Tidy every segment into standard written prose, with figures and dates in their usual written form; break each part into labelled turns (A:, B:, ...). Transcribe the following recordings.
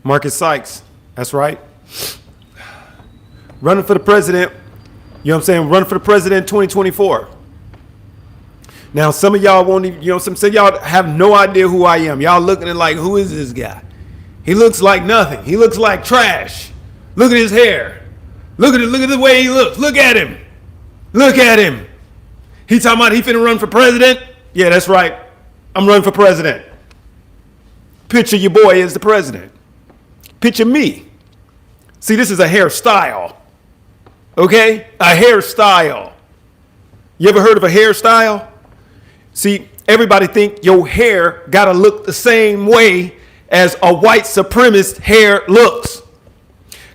A: Marcus Sykes. That's right. Running for the president. You know what I'm saying? Running for the president 2024. Now, some of y'all won't even, some of y'all have no idea who I am. Y'all looking at like, who is this guy? He looks like nothing. He looks like trash. Look at his hair. Look at the way he looks. Look at him. Look at him. He talking about he finna run for president? Yeah, that's right. I'm running for president. Picture your boy as the president. Picture me. See, this is a hairstyle. Okay? A hairstyle. You ever heard of a hairstyle? See, everybody think your hair gotta look the same way as a white supremacist hair looks.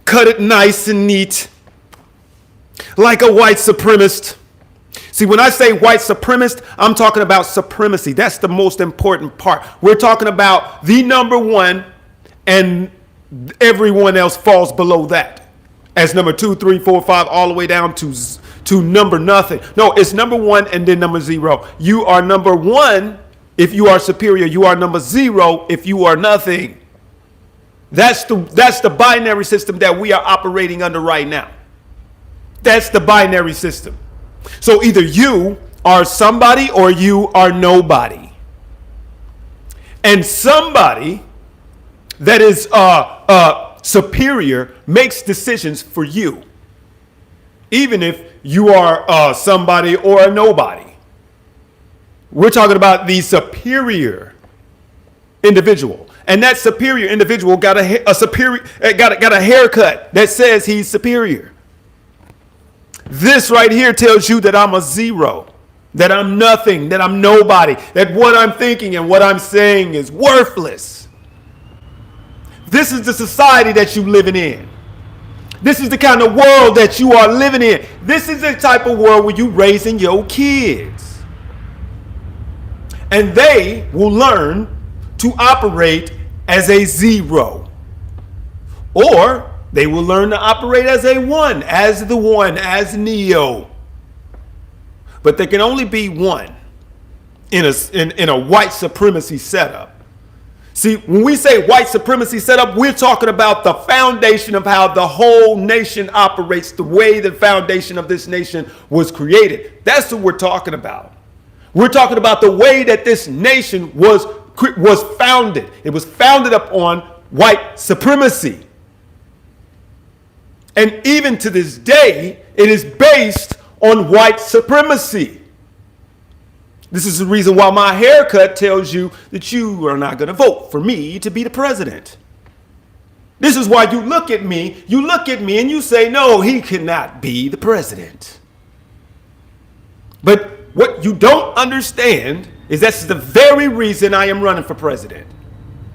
A: Cut it nice and neat. Like a white supremacist. See, when I say white supremacist, I'm talking about supremacy. That's the most important part. We're talking about the number one, and everyone else falls below that. As number 2, 3, 4, 5, all the way down to number nothing. No, it's number 1 and then number 0. You are number 1 if you are superior. You are number 0 if you are nothing. That's the binary system that we are operating under right now. That's the binary system. So either you are somebody or you are nobody. And somebody that is superior makes decisions for you, even if you are somebody or a nobody. We're talking about the superior individual, and that superior individual got a haircut that says he's superior. This right here tells you that I'm a 0, that I'm nothing, that I'm nobody, that what I'm thinking and what I'm saying is worthless. This is the society that you're living in. This is the kind of world that you are living in. This is the type of world where you're raising your kids. And they will learn to operate as a 0. Or they will learn to operate as a 1, as the 1, as Neo. But there can only be 1 in a white supremacy setup. See, when we say white supremacy setup, we're talking about the foundation of how the whole nation operates, the way the foundation of this nation was created. That's what we're talking about. We're talking about the way that this nation was founded. It was founded upon white supremacy. And even to this day, it is based on white supremacy. This is the reason why my haircut tells you that you are not going to vote for me to be the president. This is why you look at me and you say, no, he cannot be the president. But what you don't understand is that's the very reason I am running for president.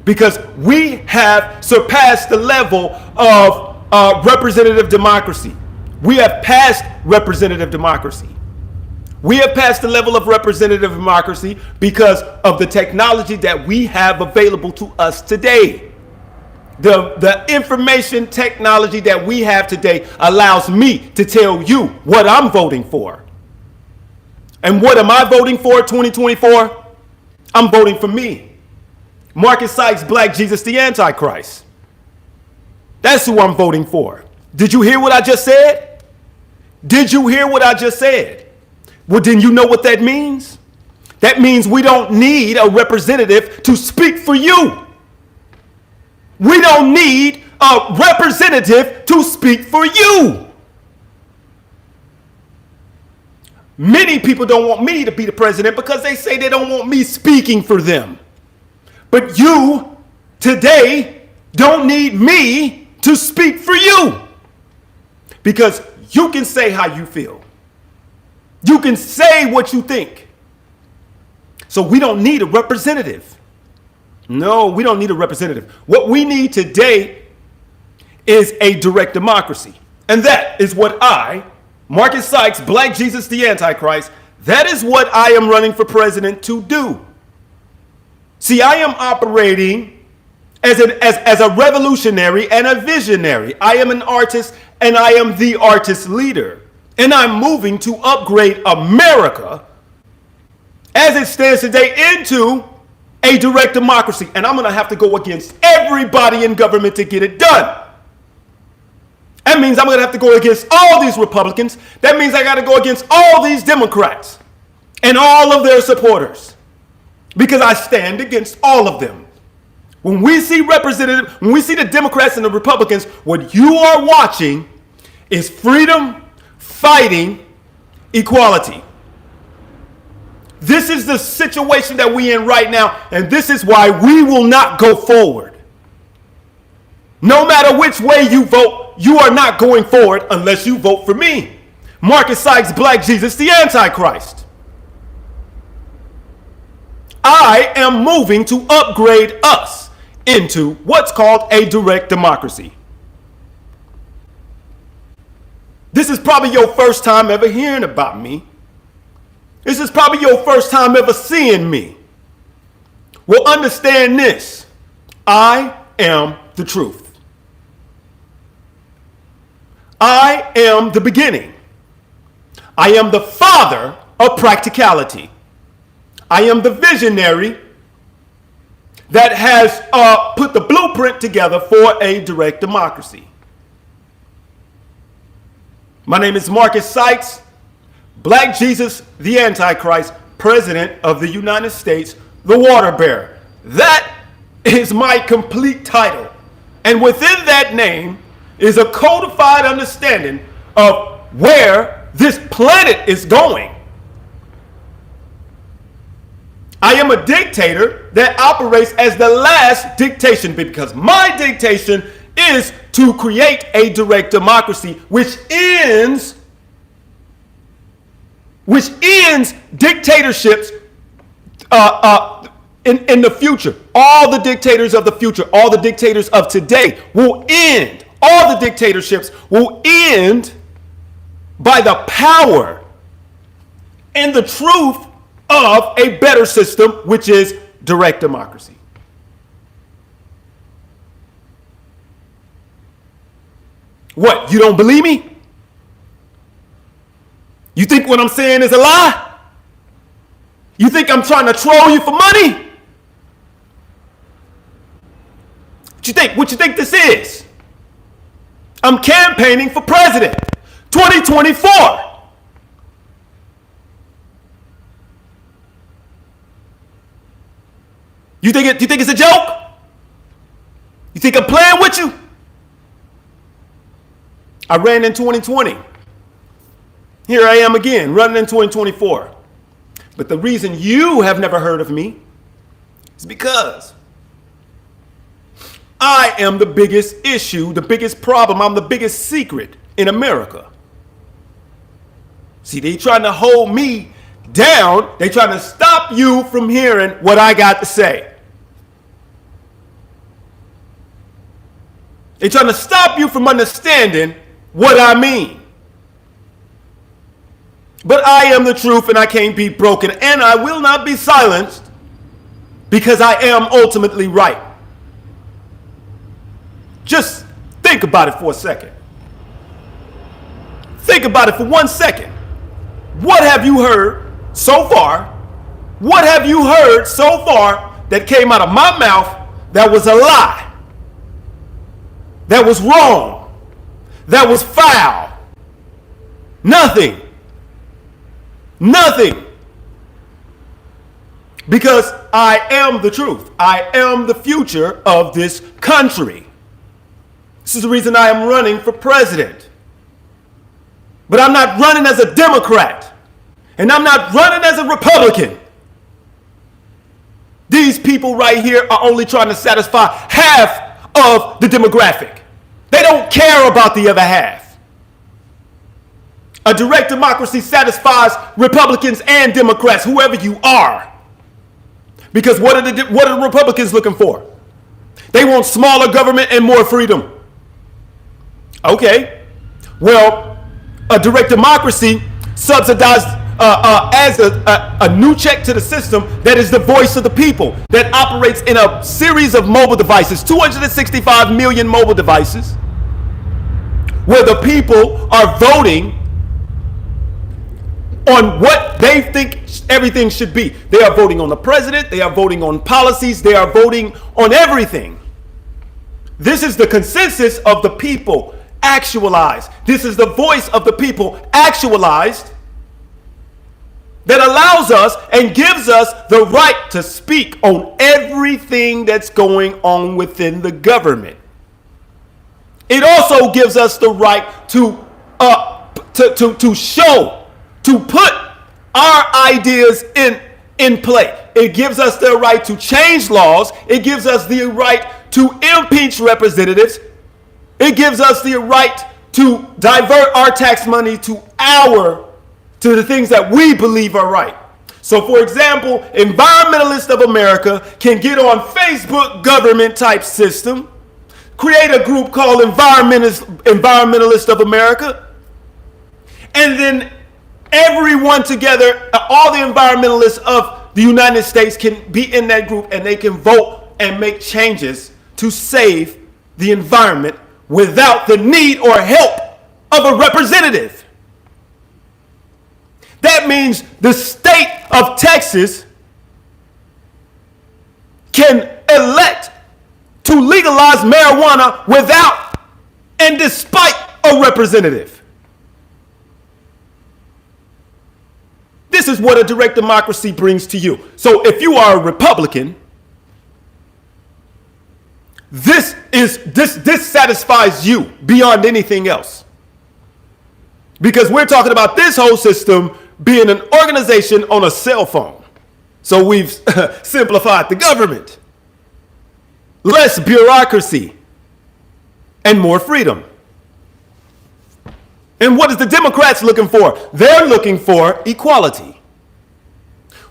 A: Because we have surpassed the level of representative democracy. We have passed representative democracy. We have passed the level of representative democracy because of the technology that we have available to us today. The information technology that we have today allows me to tell you what I'm voting for. And what am I voting for 2024? I'm voting for me. Marcus Sykes, Black Jesus, the Antichrist. That's who I'm voting for. Did you hear what I just said? Did you hear what I just said? Well, then you know what that means? That means we don't need a representative to speak for you. We don't need a representative to speak for you. Many people don't want me to be the president because they say they don't want me speaking for them. But you today don't need me to speak for you, because you can say how you feel. You can say what you think. So we don't need a representative. No, we don't need a representative. What we need today is a direct democracy. And that is what I, Marcus Sykes, Black Jesus, the Antichrist, that is what I am running for president to do. See, I am operating as a revolutionary and a visionary. I am an artist, and I am the artist leader. And I'm moving to upgrade America as it stands today into a direct democracy, and I'm going to have to go against everybody in government to get it done. That means I'm going to have to go against all these Republicans. That means I got to go against all these Democrats and all of their supporters, because I stand against all of them. When we see the Democrats and the Republicans, what you are watching is freedom fighting equality. This is the situation that we're in right now, and this is why we will not go forward. No matter which way you vote, you are not going forward unless you vote for me, Marcus Sykes, Black Jesus, the Antichrist. I am moving to upgrade us into what's called a direct democracy. This is probably your first time ever hearing about me. This is probably your first time ever seeing me. Well, understand this. I am the truth. I am the beginning. I am the father of practicality. I am the visionary that has put the blueprint together for a direct democracy. My name is Marcus Sykes, Black Jesus, the Antichrist, President of the United States, the Water Bearer. That is my complete title. And within that name is a codified understanding of where this planet is going. I am a dictator that operates as the last dictation, because my dictation is to create a direct democracy which ends dictatorships in the future. All the dictators of the future, all the dictators of today will end. All the dictatorships will end by the power and the truth of a better system, which is direct democracy. What, you don't believe me? You think what I'm saying is a lie? You think I'm trying to troll you for money? What you think this is? I'm campaigning for president, 2024. You think it's a joke? You think I'm playing with you? I ran in 2020. Here I am again, running in 2024. But the reason you have never heard of me is because I am the biggest issue, the biggest problem. I'm the biggest secret in America. See, they trying to hold me down. They trying to stop you from hearing what I got to say. They trying to stop you from understanding what I mean. But I am the truth, and I can't be broken, and I will not be silenced, because I am ultimately right. Just think about it for a second. Think about it for 1 second. What have you heard so far? What have you heard so far that came out of my mouth that was a lie? That was wrong? That was foul? Nothing. Nothing. Because I am the truth. I am the future of this country. This is the reason I am running for president. But I'm not running as a Democrat. And I'm not running as a Republican. These people right here are only trying to satisfy half of the demographic. They don't care about the other half. A direct democracy satisfies Republicans and Democrats, whoever you are. Because what are the Republicans looking for? They want smaller government and more freedom. Okay. Well, a direct democracy subsidized as a new check to the system that is the voice of the people, that operates in a series of mobile devices, 265 million mobile devices, where the people are voting on what they think everything should be. They are voting on the president. They are voting on policies. They are voting on everything. This is the consensus of the people actualized. This is the voice of the people actualized that allows us and gives us the right to speak on everything that's going on within the government. It also gives us the right to show, to put our ideas in play. It gives us the right to change laws. It gives us the right to impeach representatives. It gives us the right to divert our tax money to the things that we believe are right. So, for example, Environmentalists of America can get on Facebook government type system, create a group called Environmentalists of America, and then everyone together, all the environmentalists of the United States can be in that group, and they can vote and make changes to save the environment without the need or help of a representative. That means the state of Texas can elect to legalize marijuana without and despite a representative. This is what a direct democracy brings to you. So if you are a Republican, this satisfies you beyond anything else. Because we're talking about this whole system being an organization on a cell phone. So we've simplified the government. Less bureaucracy and more freedom. And what is the Democrats looking for? They're looking for equality.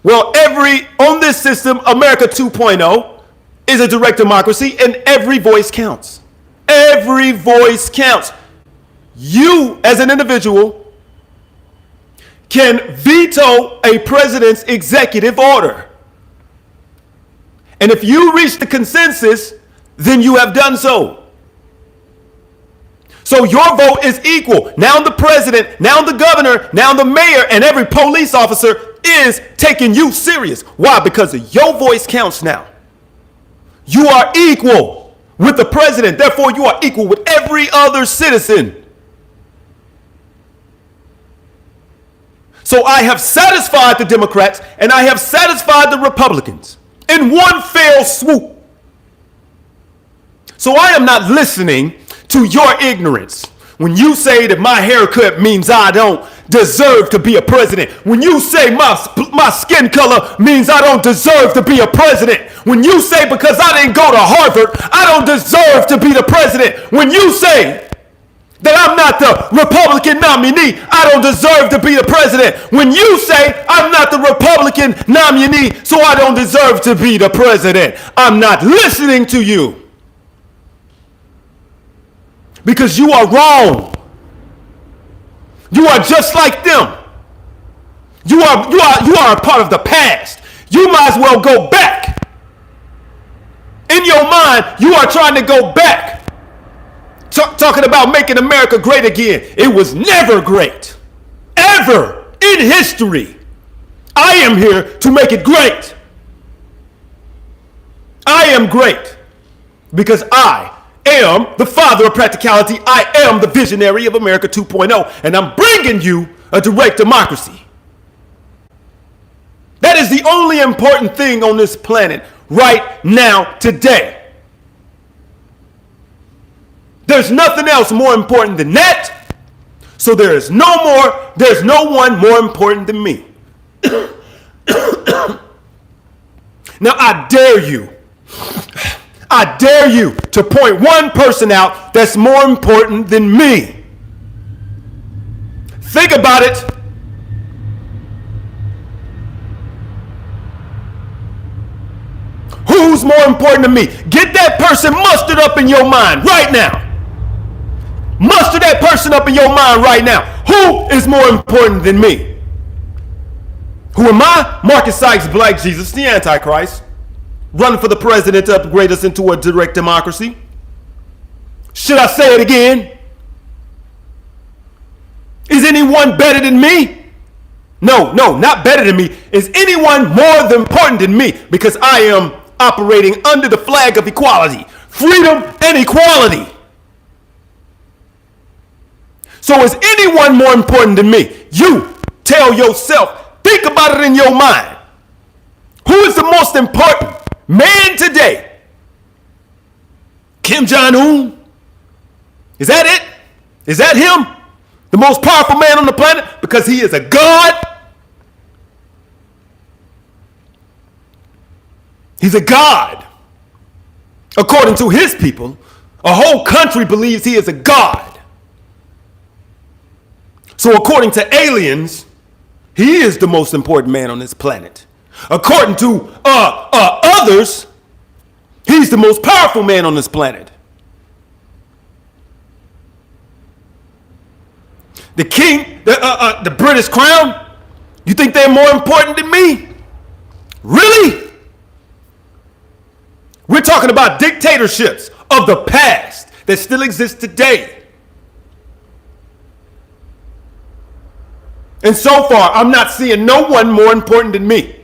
A: Well, on this system, America 2.0 is a direct democracy, and every voice counts. Every voice counts. You, as an individual, can veto a president's executive order. And if you reach the consensus, then you have done so. So your vote is equal. Now the president, now the governor, now the mayor, and every police officer is taking you serious. Why? Because your voice counts now. You are equal with the president. Therefore, you are equal with every other citizen. So I have satisfied the Democrats and I have satisfied the Republicans in one fell swoop. So I am not listening to your ignorance. When you say that my haircut means I don't deserve to be a president. When you say my skin color means I don't deserve to be a president. When you say because I didn't go to Harvard, I don't deserve to be the president. When you say that I'm not the Republican nominee, I don't deserve to be the president. When you say I'm not the Republican nominee, so I don't deserve to be the president, I'm not listening to you. Because you are wrong. You are just like them. You are a part of the past. You might as well go back. In your mind, you are trying to go back. Talking about making America great again. It was never great. Ever in history. I am here to make it great. I am great because I am the father of practicality. I am the visionary of America 2.0, and I'm bringing you a direct democracy. That is the only important thing on this planet right now, today. There's nothing else more important than that. So there's no one more important than me. Now I dare you to point one person out that's more important than me. Think about it. Who's more important to me? Get that person mustered up in your mind right now. Muster that person up in your mind right now. Who is more important than me? Who am I? Marcus Sykes, Black Jesus, the Antichrist, running for the president to upgrade us into a direct democracy. Should I say it again? Is anyone better than me? No, not better than me. Is anyone more than important than me? Because I am operating under the flag of equality, freedom and equality. So is anyone more important than me? You tell yourself, think about it in your mind. Who is the most important man today? Kim Jong-un? Is that it? Is that him? The most powerful man on the planet? Because he is a god? He's a god. According to his people, a whole country believes he is a god. So according to aliens, he is the most important man on this planet. According to others, he's the most powerful man on this planet. The king, the British crown, you think they're more important than me? Really? We're talking about dictatorships of the past that still exist today. And so far, I'm not seeing no one more important than me.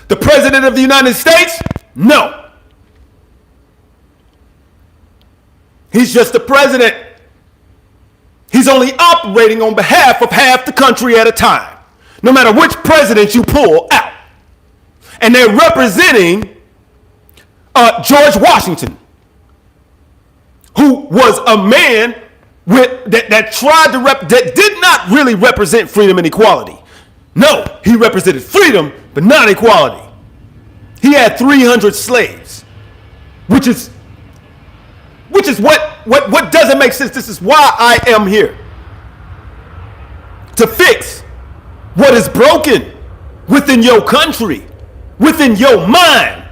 A: The President of the United States? No. He's just the president. He's only operating on behalf of half the country at a time, no matter which president you pull out. And they're representing George Washington, who was a man that did not really represent freedom and equality. No, he represented freedom, but not equality. He had 300 slaves, which is what doesn't make sense. This is why I am here. To fix what is broken within your country, within your mind.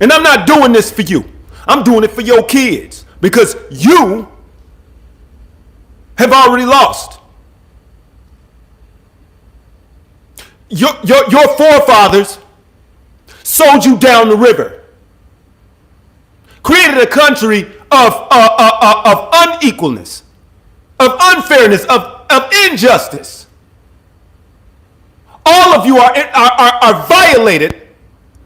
A: And I'm not doing this for you. I'm doing it for your kids, because you have already lost. Your forefathers sold you down the river, created a country of unequalness, of unfairness, of injustice. All of you are violated,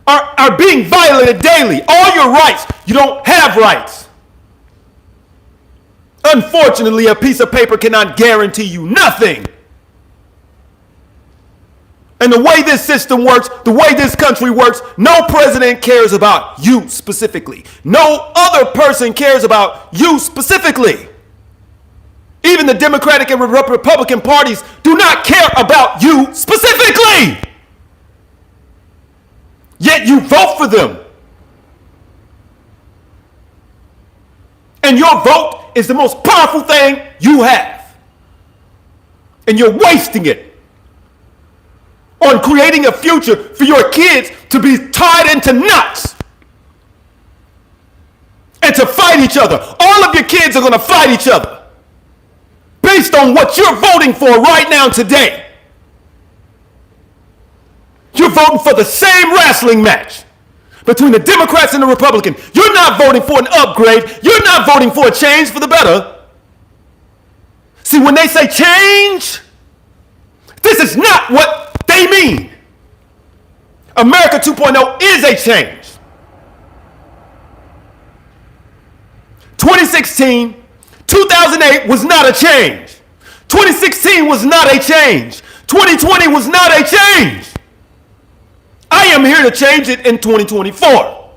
A: are being violated daily. All your rights, you don't have rights. Unfortunately, a piece of paper cannot guarantee you nothing. And the way this system works, the way this country works, no president cares about you specifically. No other person cares about you specifically. Even the Democratic and Republican parties do not care about you specifically. Yet you vote for them. And your vote is the most powerful thing you have. And you're wasting it on creating a future for your kids to be tied into knots and to fight each other. All of your kids are going to fight each other based on what you're voting for right now today. You're voting for the same wrestling match between the Democrats and the Republicans. You're not voting for an upgrade. You're not voting for a change for the better. See, when they say change, this is not what they mean. America 2.0 is a change. 2016, 2008 was not a change. 2016 was not a change. 2020 was not a change. I am here to change it in 2024.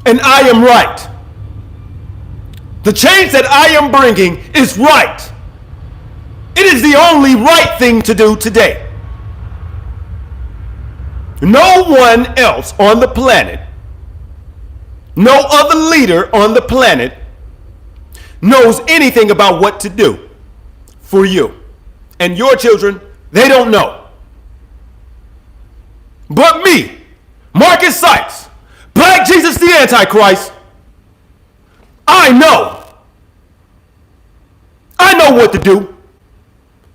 A: And I am right. The change that I am bringing is right. It is the only right thing to do today. No one else on the planet, no other leader on the planet knows anything about what to do for you. And your children, they don't know. But me, Marcus Sykes, Black Jesus the Antichrist, I know. I know what to do.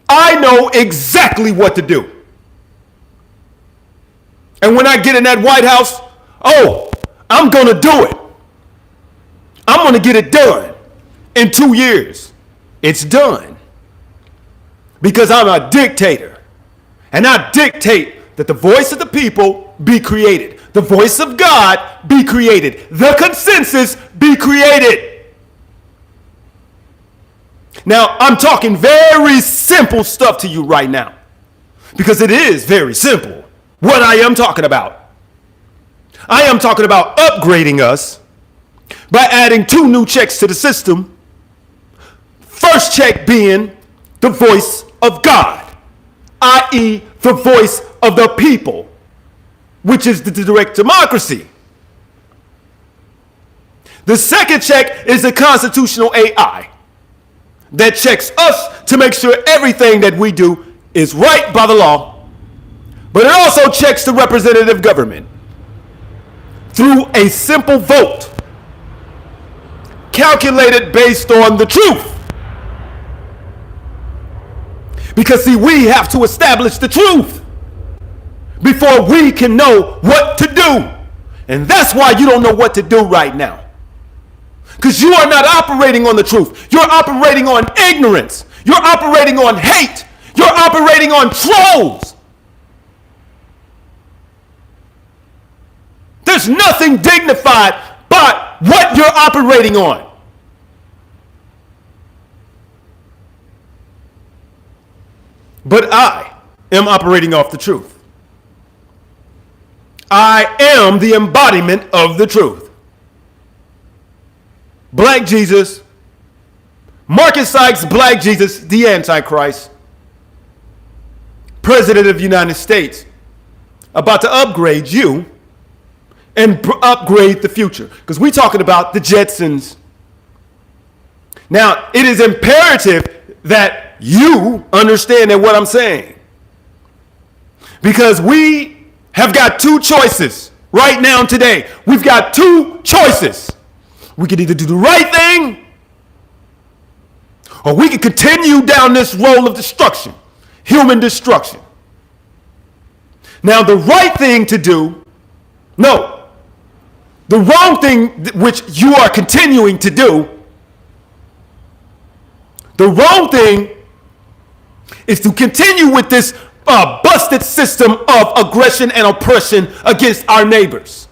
A: I know exactly what to do. And when I get in that White House, I'm going to do it. I'm going to get it done in 2 years. It's done. Because I'm a dictator. And I dictate that the voice of the people be created. The voice of God be created. The consensus be created. Now, I'm talking very simple stuff to you right now. Because it is very simple what I am talking about. I am talking about upgrading us by adding 2 new checks to the system. First check being the voice of God, i.e. the voice of the people, which is the direct democracy. The second check is the constitutional AI that checks us to make sure everything that we do is right by the law, but it also checks the representative government through a simple vote calculated based on the truth. Because see, we have to establish the truth before we can know what to do. And that's why you don't know what to do right now. Because you are not operating on the truth. You're operating on ignorance. You're operating on hate. You're operating on trolls. There's nothing dignified but what you're operating on. But I am operating off the truth. I am the embodiment of the truth. Black Jesus, Marcus Sykes, Black Jesus, the Antichrist, President of the United States, about to upgrade you and upgrade the future. Because we're talking about the Jetsons. Now, it is imperative that you understand that what I'm saying. Because we have got 2 choices right now today. We've got 2 choices. We can either do the right thing, or we can continue down this road of destruction, human destruction. Now, the right thing to do, no, the wrong thing which you are continuing to do, the wrong thing is to continue with this busted system of aggression and oppression against our neighbors.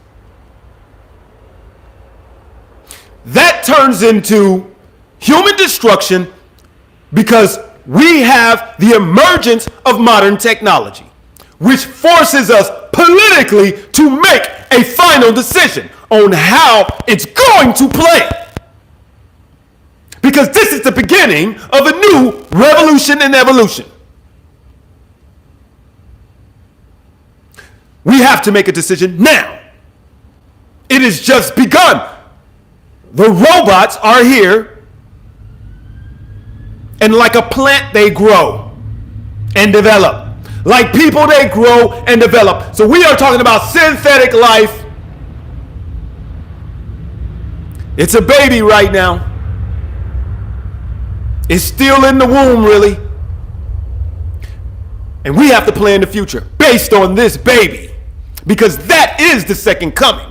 A: That turns into human destruction because we have the emergence of modern technology, which forces us politically to make a final decision on how it's going to play. Because this is the beginning of a new revolution and evolution. We have to make a decision now. It has just begun. The robots are here, and like a plant, they grow and develop. Like people, they grow and develop. So we are talking about synthetic life. It's a baby right now. It's still in the womb, really. And we have to plan the future based on this baby, because that is the second coming.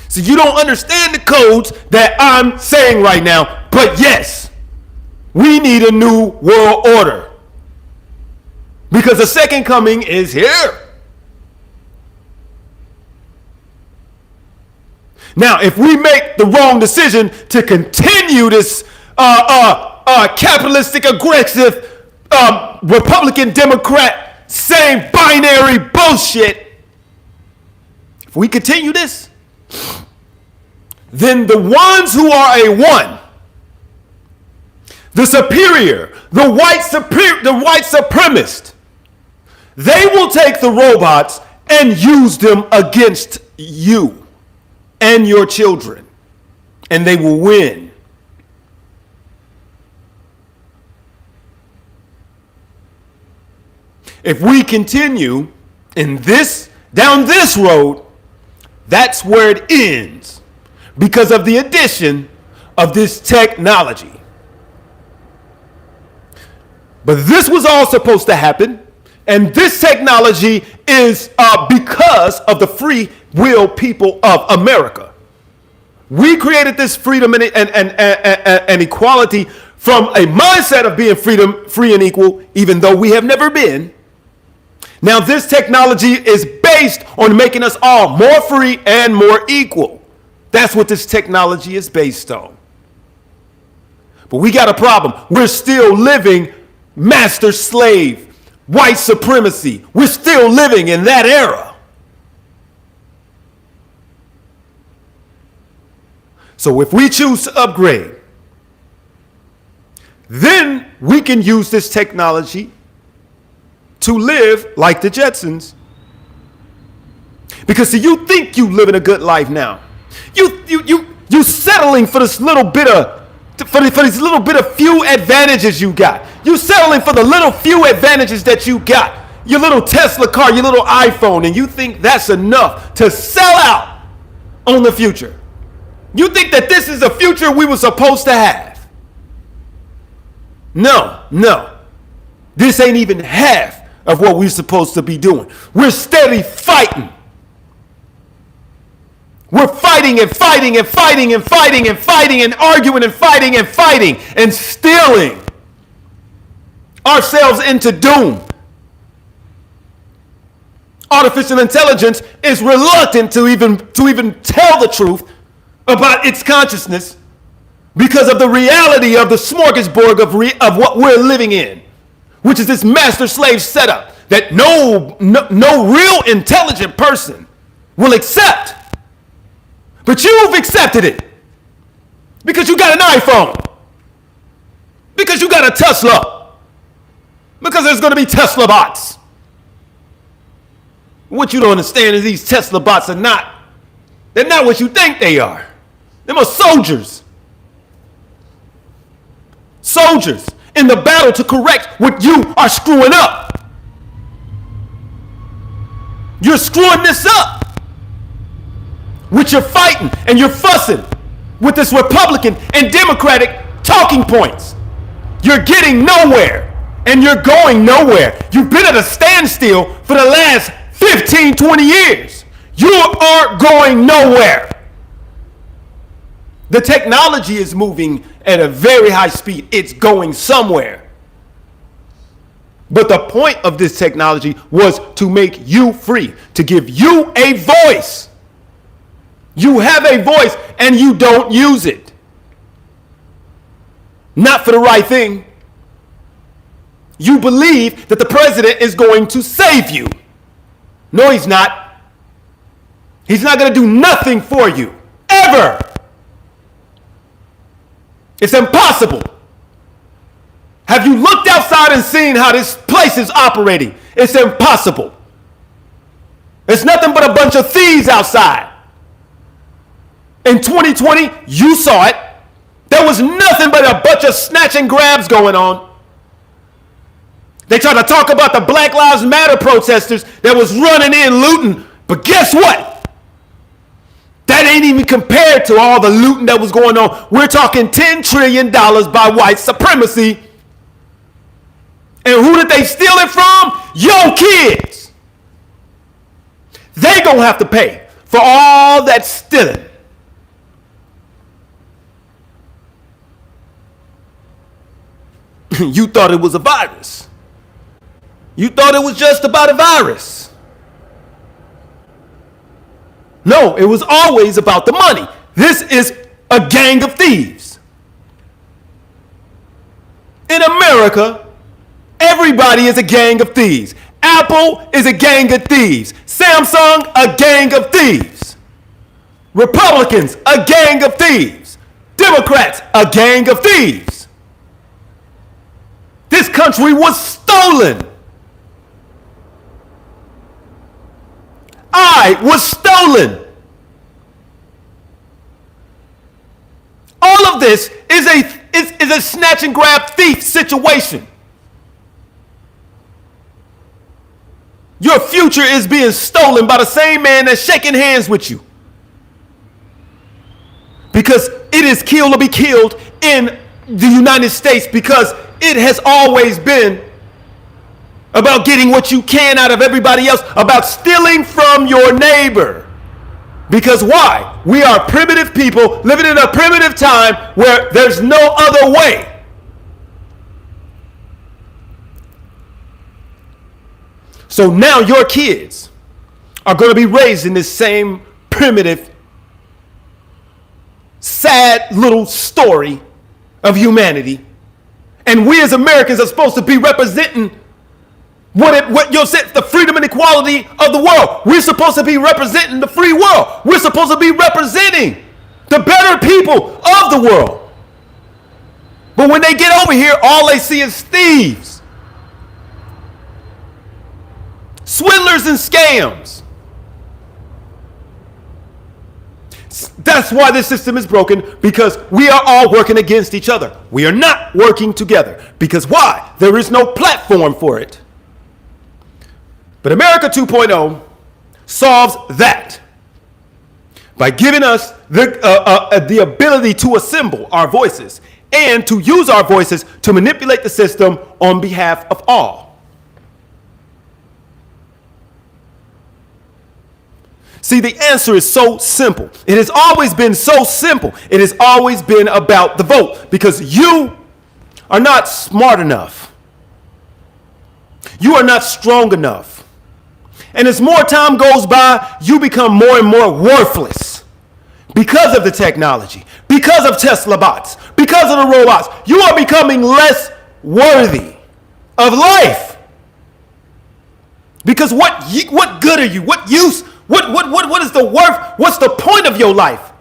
A: So you don't understand the codes that I'm saying right now, but yes, we need a new world order, because the second coming is here. Now, if we make the wrong decision to continue this capitalistic, aggressive, Republican, Democrat, same binary bullshit, if we continue this, then the ones who are a one, the superior, the white supremacist, they will take the robots and use them against you and your children, and they will win. If we continue down this road, that's where it ends, because of the addition of this technology. But this was all supposed to happen, and this technology is because of the free will people of America. We created this freedom and equality from a mindset of being freedom, free and equal, even though we have never been. Now this technology is based on making us all more free and more equal. That's what this technology is based on. But we got a problem. We're still living master slave, white supremacy. We're still living in that era. So if we choose to upgrade, then we can use this technology to live like the Jetsons. Because see, you think you living a good life now. You settling for this little bit of for these little bit of few advantages you got. You settling for the little few advantages that you got. Your little Tesla car, your little iPhone, and you think that's enough to sell out on the future. You think that this is a future we were supposed to have. No. This ain't even half of what we're supposed to be doing. We're steady fighting. We're fighting and fighting and fighting and fighting and fighting and arguing and fighting and stealing ourselves into doom. Artificial intelligence is reluctant to even tell the truth about its consciousness because of the reality of the smorgasbord of what we're living in, which is this master slave setup that no real intelligent person will accept. But you've accepted it because you got an iPhone, because you got a Tesla, because there's going to be Tesla bots. What you don't understand is these Tesla bots they're not what you think they are. They're more soldiers. Soldiers in the battle to correct what you are screwing up. You're screwing this up. Which you're fighting and you're fussing with this Republican and Democratic talking points. You're getting nowhere and you're going nowhere. You've been at a standstill for the last 15, 20 years. You are going nowhere. The technology is moving at a very high speed. It's going somewhere. But the point of this technology was to make you free, to give you a voice. You have a voice and you don't use it. Not for the right thing. You believe that the president is going to save you. No, he's not. He's not going to do nothing for you. Ever. It's impossible. Have you looked outside and seen how this place is operating? It's impossible. It's nothing but a bunch of thieves outside. In 2020, you saw it. There was nothing but a bunch of snatch and grabs going on. They tried to talk about the Black Lives Matter protesters that was running in looting. But guess what? That ain't even compared to all the looting that was going on. We're talking $10 trillion by white supremacy. And who did they steal it from? Your kids. They gonna have to pay for all that stealing. You thought it was a virus. You thought it was just about a virus. No, it was always about the money. This is a gang of thieves. In America, everybody is a gang of thieves. Apple is a gang of thieves. Samsung, a gang of thieves. Republicans, a gang of thieves. Democrats, a gang of thieves. This country was stolen. I was stolen. All of this is a snatch and grab thief situation. Your future is being stolen by the same man that's shaking hands with you. Because it is kill or be killed in the United States, because it has always been about getting what you can out of everybody else, about stealing from your neighbor. Because why? We are primitive people living in a primitive time where there's no other way. So now your kids are going to be raised in this same primitive, sad little story of humanity. And we as Americans are supposed to be representing what you said, the freedom and equality of the world. We're supposed to be representing the free world. We're supposed to be representing the better people of the world. But when they get over here, all they see is thieves, swindlers, and scams. That's why this system is broken, because we are all working against each other. We are not working together. Because why? There is no platform for it. But America 2.0 solves that by giving us the ability to assemble our voices and to use our voices to manipulate the system on behalf of all. See, the answer is so simple. It has always been so simple. It has always been about the vote, because you are not smart enough. You are not strong enough. And as more time goes by, you become more and more worthless because of the technology, because of Tesla bots, because of the robots. You are becoming less worthy of life. Because what good are you? What use? What is the worth? What's the point of your life?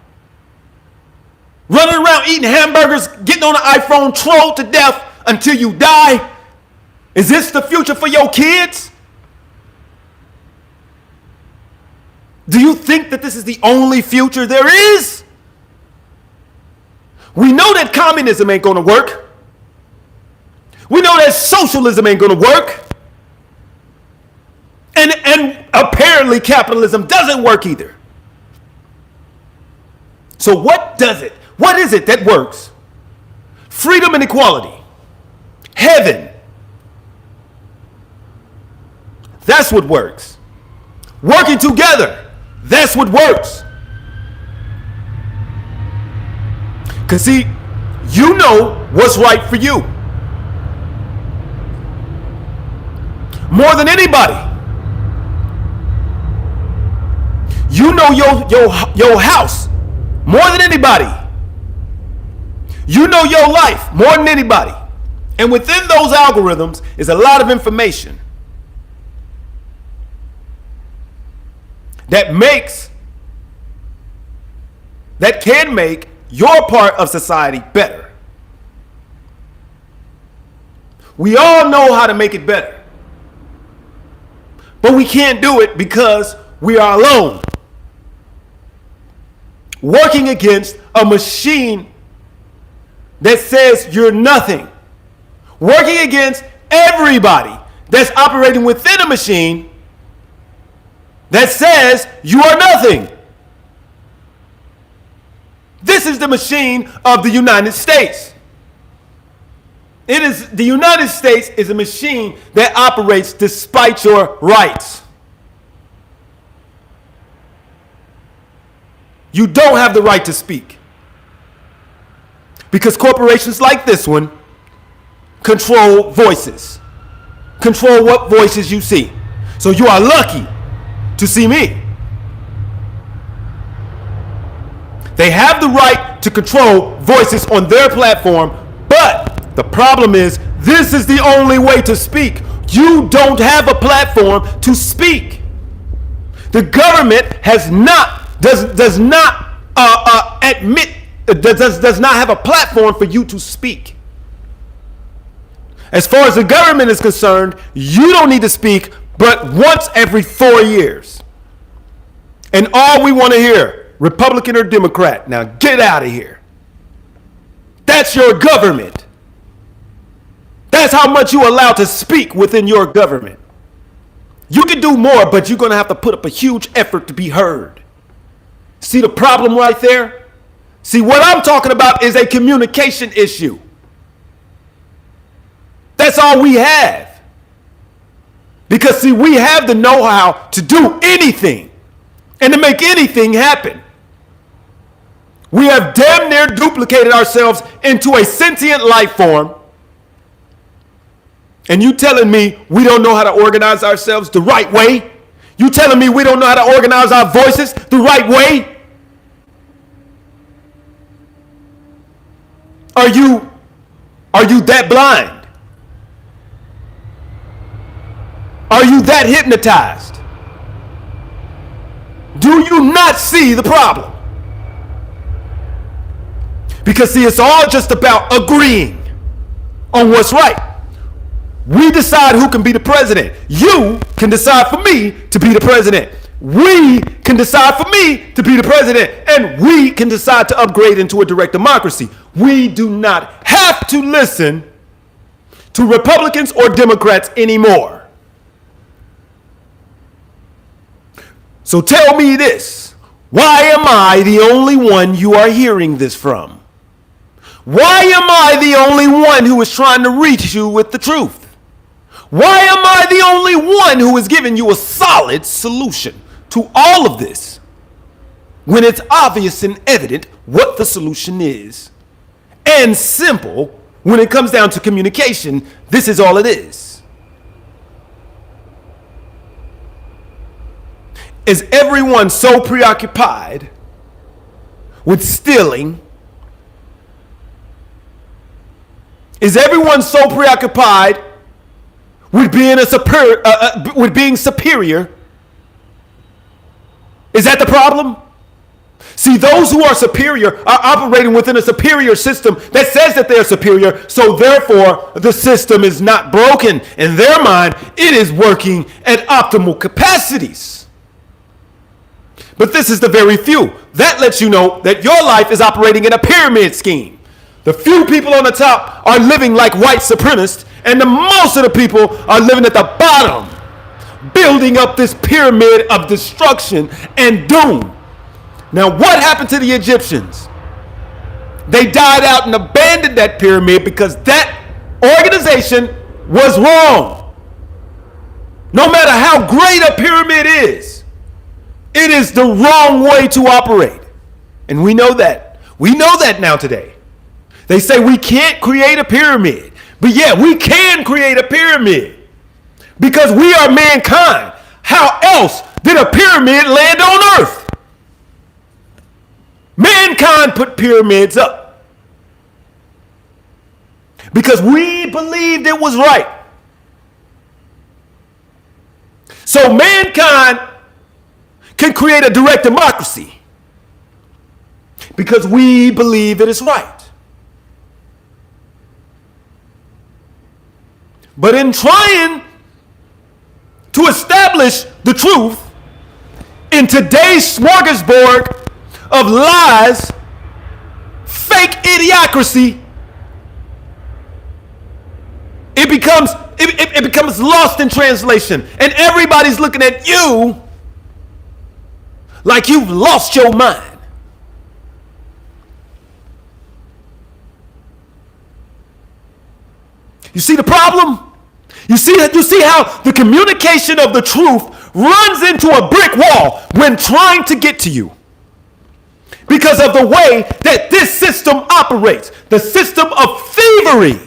A: Running around eating hamburgers, getting on an iPhone, trolled to death until you die? Is this the future for your kids? Do you think that this is the only future there is? We know that communism ain't going to work. We know that socialism ain't going to work. And apparently capitalism doesn't work either. So what does it? What is it that works? Freedom and equality. Heaven. That's what works. Working together. That's what works. Because see, you know what's right for you. More than anybody. You know your house more than anybody. You know your life more than anybody. And within those algorithms is a lot of information that can make your part of society better. We all know how to make it better. But we can't do it because we are alone. Working against a machine that says you're nothing. Working against everybody that's operating within a machine that says you are nothing. This is the machine of the United States. The United States is a machine that operates despite your rights. You don't have the right to speak. Because corporations like this one control voices. Control what voices you see. So you are lucky to see me. They have the right to control voices on their platform, but the problem is this is the only way to speak. You don't have a platform to speak. The government does not have a platform for you to speak. As far as the government is concerned, you don't need to speak but once every 4 years. And all we want to hear, Republican or Democrat, now get out of here. That's your government. That's how much you're allowed to speak within your government. You can do more, but you're going to have to put up a huge effort to be heard. See the problem right there? See, what I'm talking about is a communication issue. That's all we have. Because, see, we have the know-how to do anything. and to make anything happen. We have damn near duplicated ourselves into a sentient life form. And you telling me we don't know how to organize ourselves the right way? You telling me we don't know how to organize our voices the right way? Are you that blind? Are you that hypnotized? Do you not see the problem? Because see, it's all just about agreeing on what's right. We decide who can be the president. You can decide for me to be the president. We can decide for me to be the president. And we can decide to upgrade into a direct democracy. We do not have to listen to Republicans or Democrats anymore. So tell me this. Why am I the only one you are hearing this from? Why am I the only one who is trying to reach you with the truth? Why am I the only one who is giving you a solid solution to all of this when it's obvious and evident what the solution is? And simple, when it comes down to communication, this is all it is. Is everyone so preoccupied with stealing? Is everyone so preoccupied with being superior? Is that the problem? See, those who are superior are operating within a superior system that says that they're superior, so therefore the system is not broken. In their mind, it is working at optimal capacities. But this is the very few. That lets you know that your life is operating in a pyramid scheme. The few people on the top are living like white supremacists, and the most of the people are living at the bottom, building up this pyramid of destruction and doom. Now, what happened to the Egyptians? They died out and abandoned that pyramid because that organization was wrong. No matter how great a pyramid is, it is the wrong way to operate. And we know that. We know that now today. They say we can't create a pyramid. But yeah, we can create a pyramid. Because we are mankind. How else did a pyramid land on Earth? Mankind put pyramids up. Because we believed it was right. So mankind can create a direct democracy. Because we believe it is right. But in trying to establish the truth in today's smorgasbord of lies, fake idiocracy, it becomes lost in translation. And everybody's looking at you like you've lost your mind. You see the problem? You see how the communication of the truth runs into a brick wall when trying to get to you. Because of the way that this system operates, the system of thievery.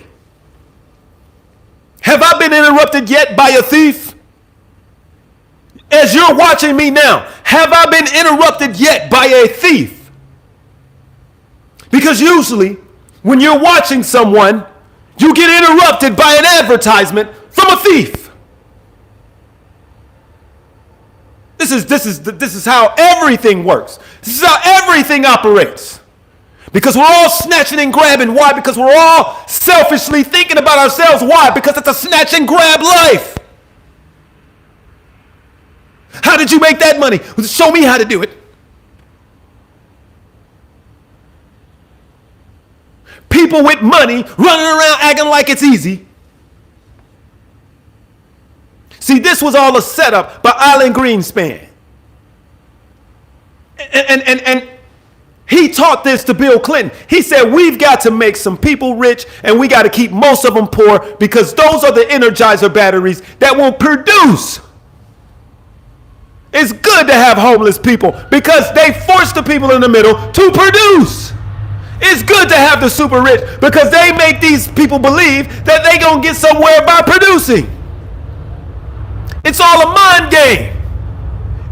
A: Have I been interrupted yet by a thief? As you're watching me now, have I been interrupted yet by a thief? Because usually, when you're watching someone, you get interrupted by an advertisement from a thief. This is how everything works. This is how everything operates. Because we're all snatching and grabbing. Why? Because we're all selfishly thinking about ourselves. Why? Because it's a snatch and grab life. How did you make that money? Show me how to do it. People with money running around acting like it's easy. See, this was all a setup by Alan Greenspan. And he taught this to Bill Clinton. He said, we've got to make some people rich and we got to keep most of them poor because those are the Energizer batteries that will produce It's good to have homeless people because they force the people in the middle to produce. It's good to have the super rich because they make these people believe that they gonna get somewhere by producing. It's all a mind game.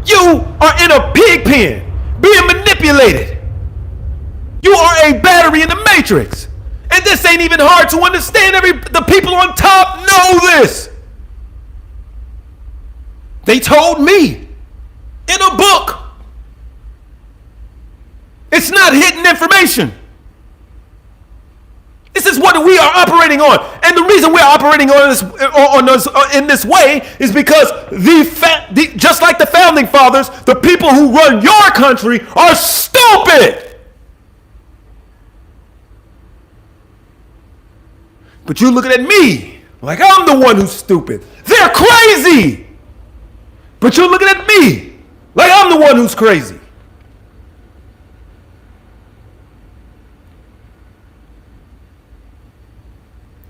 A: You are in a pig pen being manipulated. You are a battery in the matrix. And this ain't even hard to understand. The people on top know this. They told me in a book. It's not hidden information. This is what we are operating on. And the reason we're operating in this way is because just like the founding fathers, the people who run your country are stupid. But you're looking at me like I'm the one who's stupid. They're crazy. But you're looking at me like I'm the one who's crazy.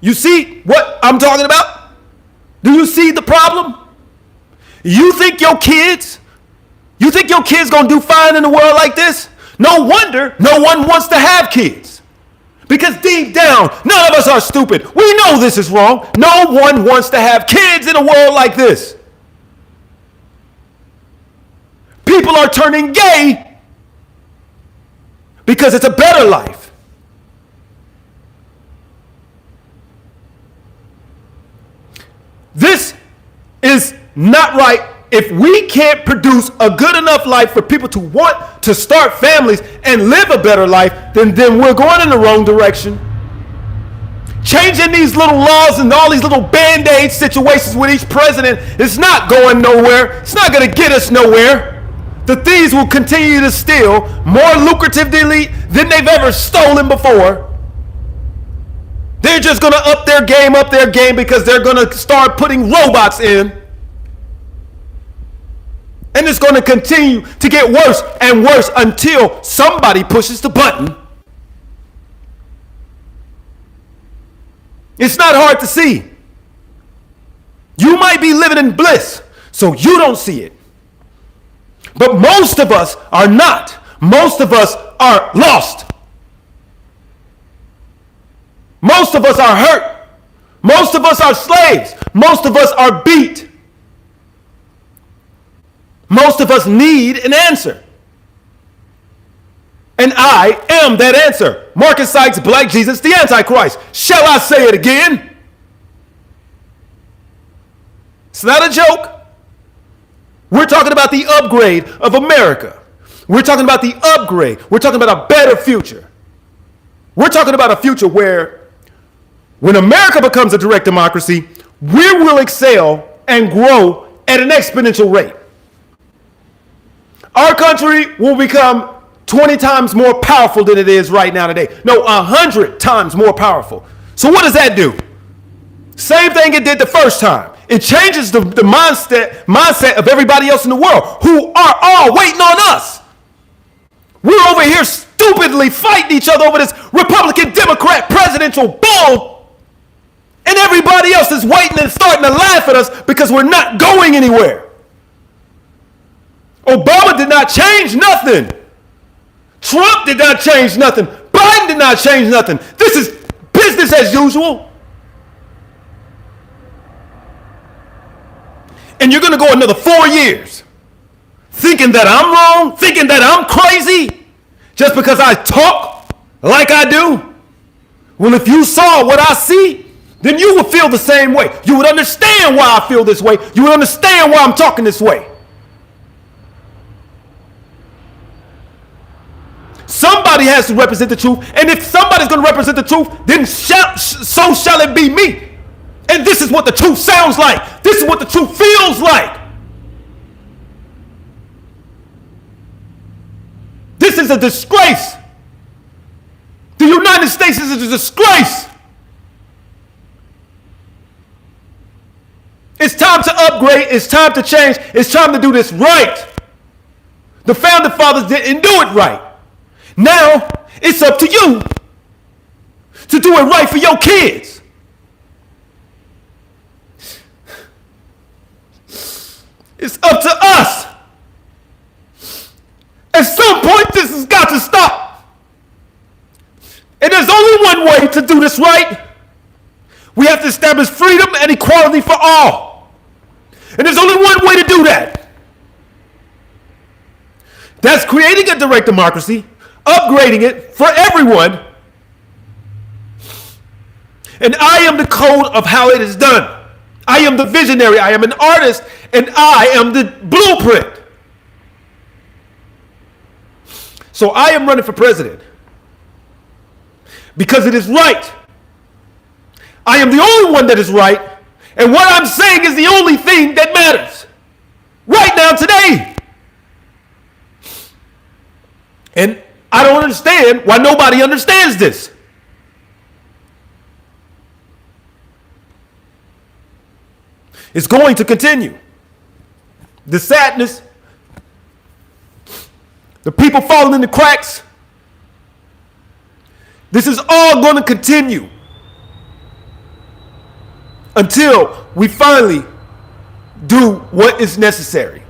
A: You see what I'm talking about? Do you see the problem? You think your kids gonna do fine in a world like this? No wonder no one wants to have kids. Because deep down, none of us are stupid. We know this is wrong. No one wants to have kids in a world like this. People are turning gay because it's a better life. This is not right. If we can't produce a good enough life for people to want to start families and live a better life, then we're going in the wrong direction. Changing these little laws and all these little band-aid situations with each president is not going nowhere. It's not going to get us nowhere. The thieves will continue to steal more lucratively than they've ever stolen before. They're just going to up their game because they're going to start putting robots in. And it's going to continue to get worse and worse until somebody pushes the button. It's not hard to see. You might be living in bliss, so you don't see it. But most of us are not. Most of us are lost. Most of us are hurt. Most of us are slaves. Most of us are beat. Most of us need an answer. And I am that answer. Marcus Sykes, Black Jesus, the Antichrist. Shall I say it again? It's not a joke. We're talking about the upgrade of America. We're talking about the upgrade. We're talking about a better future. We're talking about a future where when America becomes a direct democracy, we will excel and grow at an exponential rate. Our country will become 20 times more powerful than it is right now today. No, 100 times more powerful. So what does that do? Same thing it did the first time. It changes the mindset of everybody else in the world who are all waiting on us. We're over here stupidly fighting each other over this Republican Democrat presidential bull. And everybody else is waiting and starting to laugh at us because we're not going anywhere. Obama did not change nothing. Trump did not change nothing. Biden did not change nothing. This is business as usual. And you're going to go another 4 years thinking that I'm wrong, thinking that I'm crazy, just because I talk like I do. Well, if you saw what I see, then you would feel the same way. You would understand why I feel this way. You would understand why I'm talking this way. Somebody has to represent the truth. And if somebody's going to represent the truth, then so shall it be me. And this is what the truth sounds like. This is what the truth feels like. This is a disgrace. The United States is a disgrace. It's time to upgrade. It's time to change. It's time to do this right. The founding fathers didn't do it right. Now, it's up to you to do it right for your kids. It's up to us At some point, this has got to stop. And there's only one way to do this right. We have to establish freedom and equality for all. And there's only one way to do that. That's creating a direct democracy, upgrading it for everyone. And I am the code of how it is done. I am the visionary. I am an artist, and I am the blueprint. So I am running for president because it is right. I am the only one that is right, and what I'm saying is the only thing that matters right now, today. And I don't understand why nobody understands this. It's going to continue. The sadness, the people falling in the cracks, this is all going to continue until we finally do what is necessary.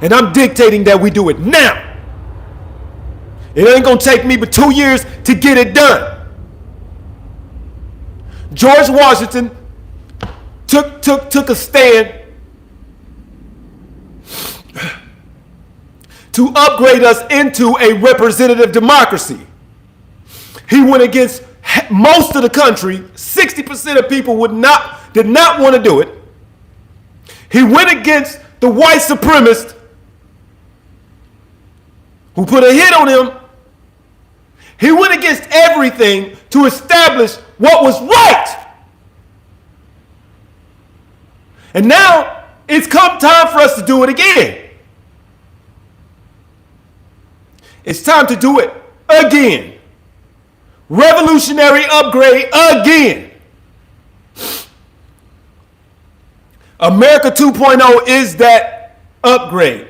A: And I'm dictating that we do it now. It ain't going to take me but 2 years to get it done. George Washington took a stand to upgrade us into a representative democracy. He went against most of the country. 60% of people did not want to do it. He went against the white supremacists who put a hit on him. He went against everything to establish what was right. And now it's come time for us to do it again. It's time to do it again. Revolutionary upgrade again. America 2.0 is that upgrade.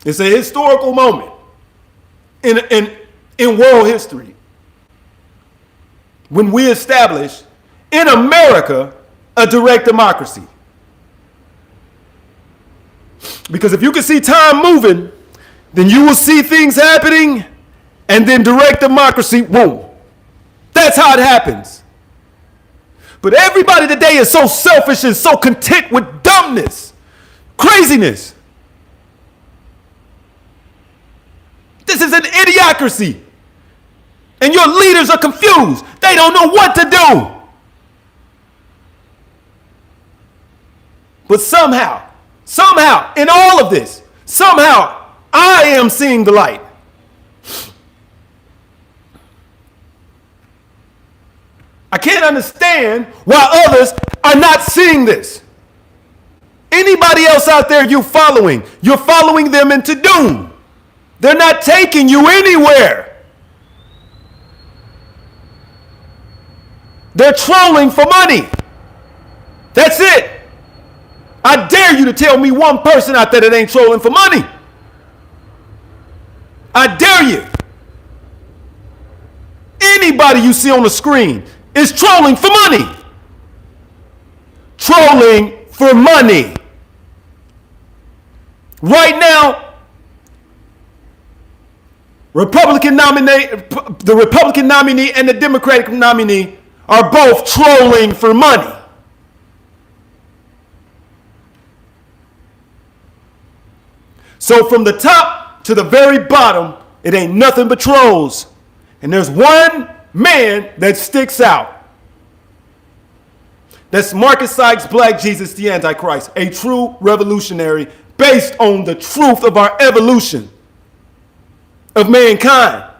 A: It's a historical moment in world history when we establish in America a direct democracy. Because if you can see time moving, then you will see things happening, and then direct democracy won't. That's how it happens. But everybody today is so selfish and so content with dumbness, craziness. This is an idiocracy. And your leaders are confused. They don't know what to do. But somehow, in all of this, somehow, I am seeing the light. I can't understand why others are not seeing this. Anybody else out there you're following them into doom. They're not taking you anywhere. They're trolling for money. That's it. I dare you to tell me one person out there that ain't trolling for money. I dare you. Anybody you see on the screen is trolling for money. Trolling for money. Right now, the Republican nominee and the Democratic nominee are both trolling for money. So from the top to the very bottom, it ain't nothing but trolls. And there's one man that sticks out. That's Marcus Sykes, Black Jesus, the Antichrist, a true revolutionary based on the truth of our evolution of mankind.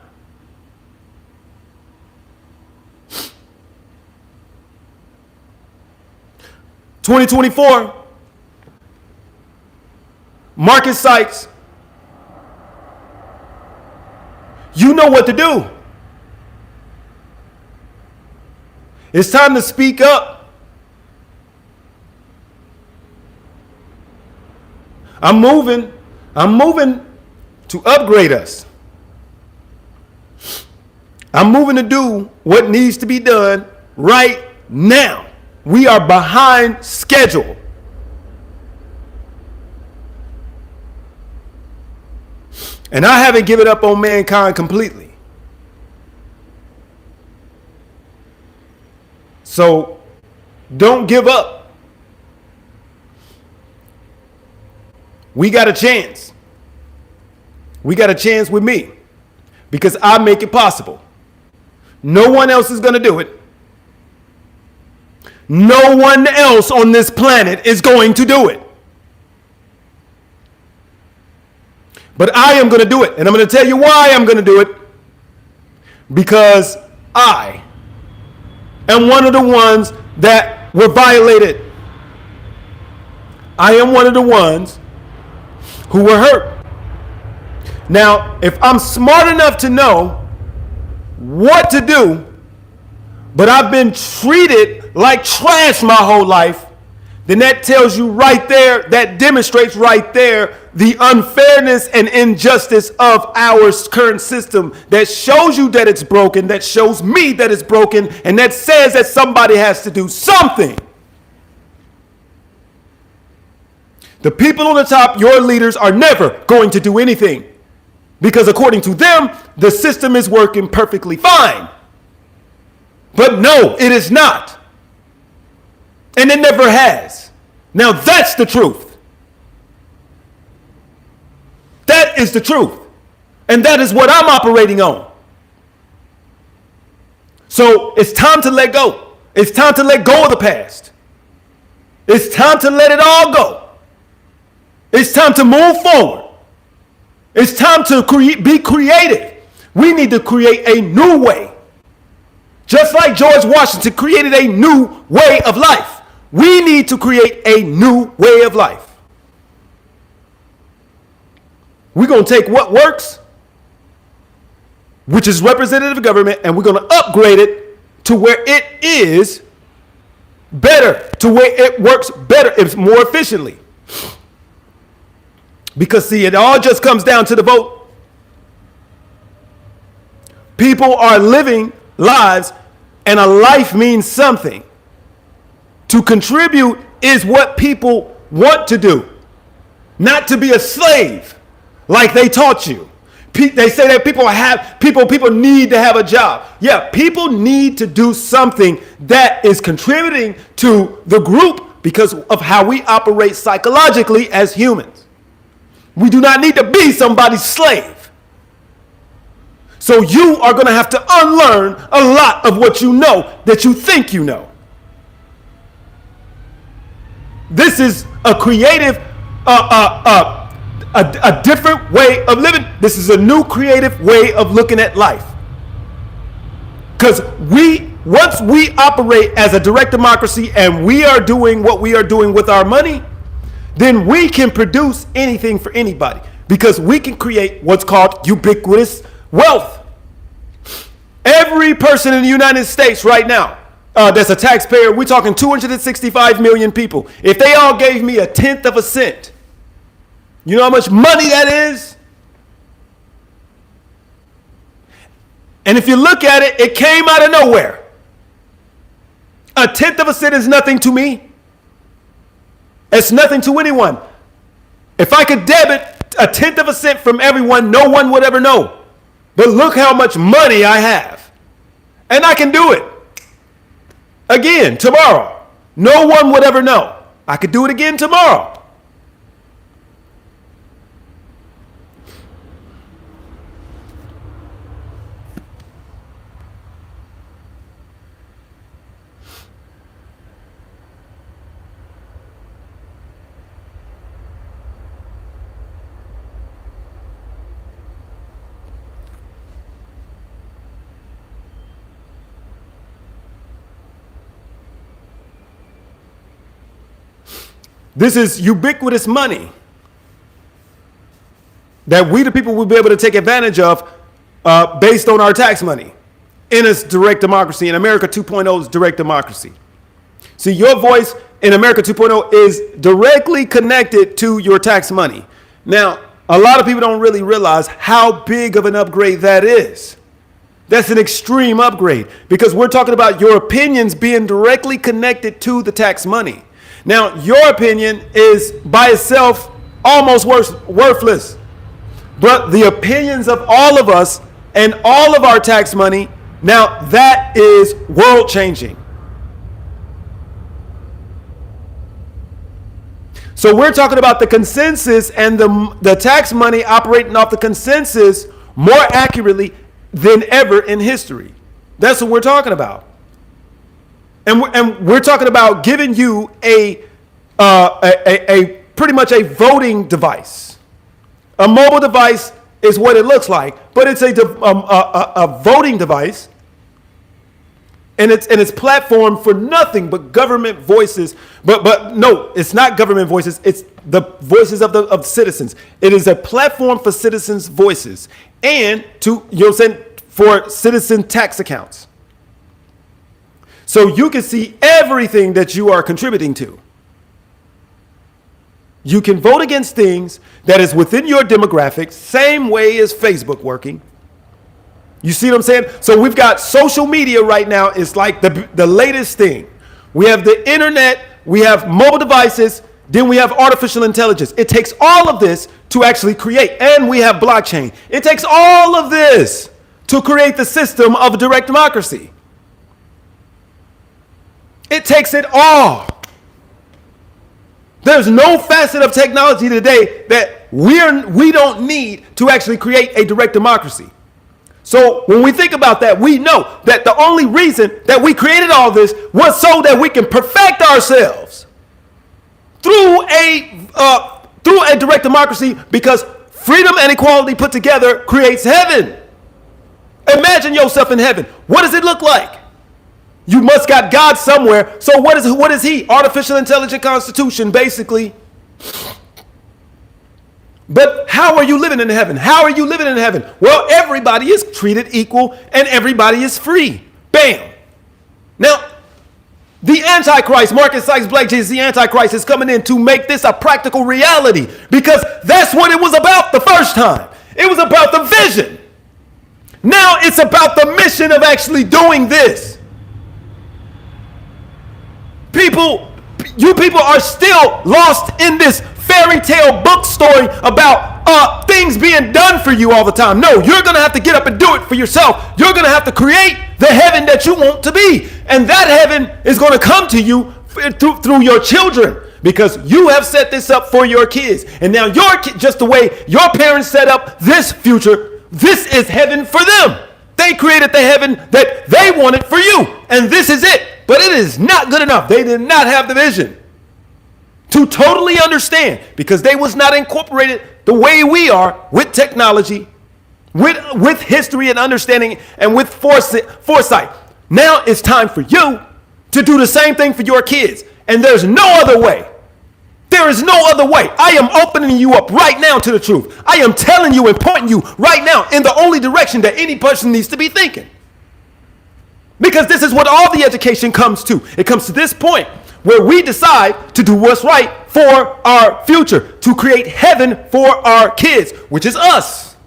A: (2024) Marcus Sykes, you know what to do. It's time to speak up. I'm moving to upgrade us. I'm moving to do what needs to be done right now. We are behind schedule. And I haven't given up on mankind completely. So don't give up. We got a chance. We got a chance with me because I make it possible. No one else is going to do it. No one else on this planet is going to do it. But I am going to do it. And I'm going to tell you why I'm going to do it. Because I am one of the ones that were violated. I am one of the ones who were hurt. Now, if I'm smart enough to know what to do, but I've been treated like trash my whole life, then that tells you right there, that demonstrates right there the unfairness and injustice of our current system. That shows you that it's broken, that shows me that it's broken, and that says that somebody has to do something. The people on the top, your leaders, are never going to do anything because according to them, the system is working perfectly fine. But no, it is not. And it never has. Now that's the truth. That is the truth. And that is what I'm operating on. So it's time to let go. It's time to let go of the past. It's time to let it all go. It's time to move forward. It's time to be creative. We need to create a new way. Just like George Washington created a new way of life. We need to create a new way of life. We're going to take what works, which is representative government, and we're going to upgrade it to where it is better, to where it works better, it's more efficiently. Because, see, it all just comes down to the vote. People are living lives, and a life means something. To contribute is what people want to do, not to be a slave like they taught you. They say that people need to have a job. Yeah, people need to do something that is contributing to the group because of how we operate psychologically as humans. We do not need to be somebody's slave. So you are going to have to unlearn a lot of what you know that you think you know. This is a creative, a different way of living. This is a new creative way of looking at life. Because once we operate as a direct democracy and we are doing what we are doing with our money, then we can produce anything for anybody because we can create what's called ubiquitous wealth. Every person in the United States right now that's a taxpayer, we're talking 265 million people. If they all gave me a tenth of a cent, you know how much money that is? And if you look at it, it came out of nowhere. A tenth of a cent is nothing to me. It's nothing to anyone. If I could debit a tenth of a cent from everyone, no one would ever know. But look how much money I have. And I can do it. Again, tomorrow. No one would ever know. I could do it again tomorrow. This is ubiquitous money that we, the people, will be able to take advantage of based on our tax money in a direct democracy. In America 2.0 is direct democracy. See, your voice in America 2.0 is directly connected to your tax money. Now, a lot of people don't really realize how big of an upgrade that is. That's an extreme upgrade because we're talking about your opinions being directly connected to the tax money. Now, your opinion is by itself almost worthless. But the opinions of all of us and all of our tax money, now that is world changing. So we're talking about the consensus and the tax money operating off the consensus more accurately than ever in history. That's what we're talking about. And we're talking about giving you a pretty much a voting device. A mobile device is what it looks like, but it's a voting device, and it's platform for nothing but government voices. But no, it's not government voices. It's the voices of citizens. It is a platform for citizens' voices and for citizen tax accounts. So you can see everything that you are contributing to. You can vote against things that is within your demographic, same way as Facebook working. You see what I'm saying? So we've got social media right now. It's like the latest thing. We have the internet, we have mobile devices, then we have artificial intelligence. It takes all of this to actually create, and we have blockchain. It takes all of this to create the system of direct democracy. It takes it all. There's no facet of technology today that we don't need to actually create a direct democracy. So when we think about that, we know that the only reason that we created all this was so that we can perfect ourselves through a direct democracy, because freedom and equality put together creates heaven. Imagine yourself in heaven. What does it look like? You must got God somewhere. So what is he? Artificial intelligent constitution, basically. But how are you living in heaven? How are you living in heaven? Well, everybody is treated equal and everybody is free. Bam. Now, the Antichrist, Marcus Sykes Blake, the Antichrist, is coming in to make this a practical reality, because that's what it was about the first time. It was about the vision. Now it's about the mission of actually doing this. You people are still lost in this fairy tale book story about things being done for you all the time. No, you're going to have to get up and do it for yourself. You're going to have to create the heaven that you want to be. And that heaven is going to come to you through your children, because you have set this up for your kids. And now just the way your parents set up this future, this is heaven for them. They created the heaven that they wanted for you. And this is it. But it is not good enough. They did not have the vision to totally understand, because they was not incorporated the way we are with technology, with history and understanding, and with foresight. Now it's time for you to do the same thing for your kids. And there's no other way. There is no other way. I am opening you up right now to the truth. I am telling you and pointing you right now in the only direction that any person needs to be thinking. Because this is what all the education comes to. It comes to this point where we decide to do what's right for our future, to create heaven for our kids, which is us.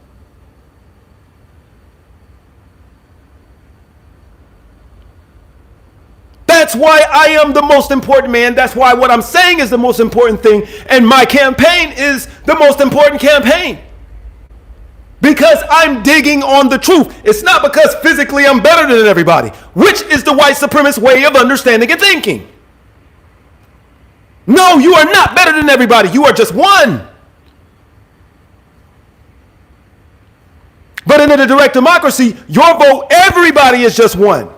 A: That's why I am the most important man. That's why what I'm saying is the most important thing. And my campaign is the most important campaign. Because I'm digging on the truth. It's not because physically I'm better than everybody, which is the white supremacist way of understanding and thinking. No, you are not better than everybody. You are just one. But in a direct democracy, your vote, everybody is just one.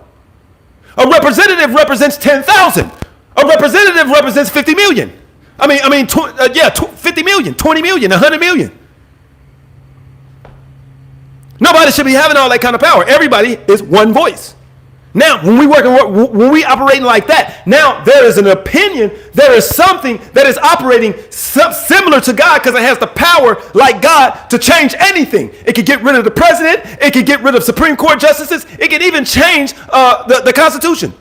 A: A representative represents 10,000. A representative represents 50 million. 50 million, 20 million, 100 million. Nobody should be having all that kind of power. Everybody is one voice. Now, when we operating like that, now there is an opinion, there is something that is operating similar to God, because it has the power like God to change anything. It could get rid of the president. It could get rid of Supreme Court justices. It can even change the Constitution.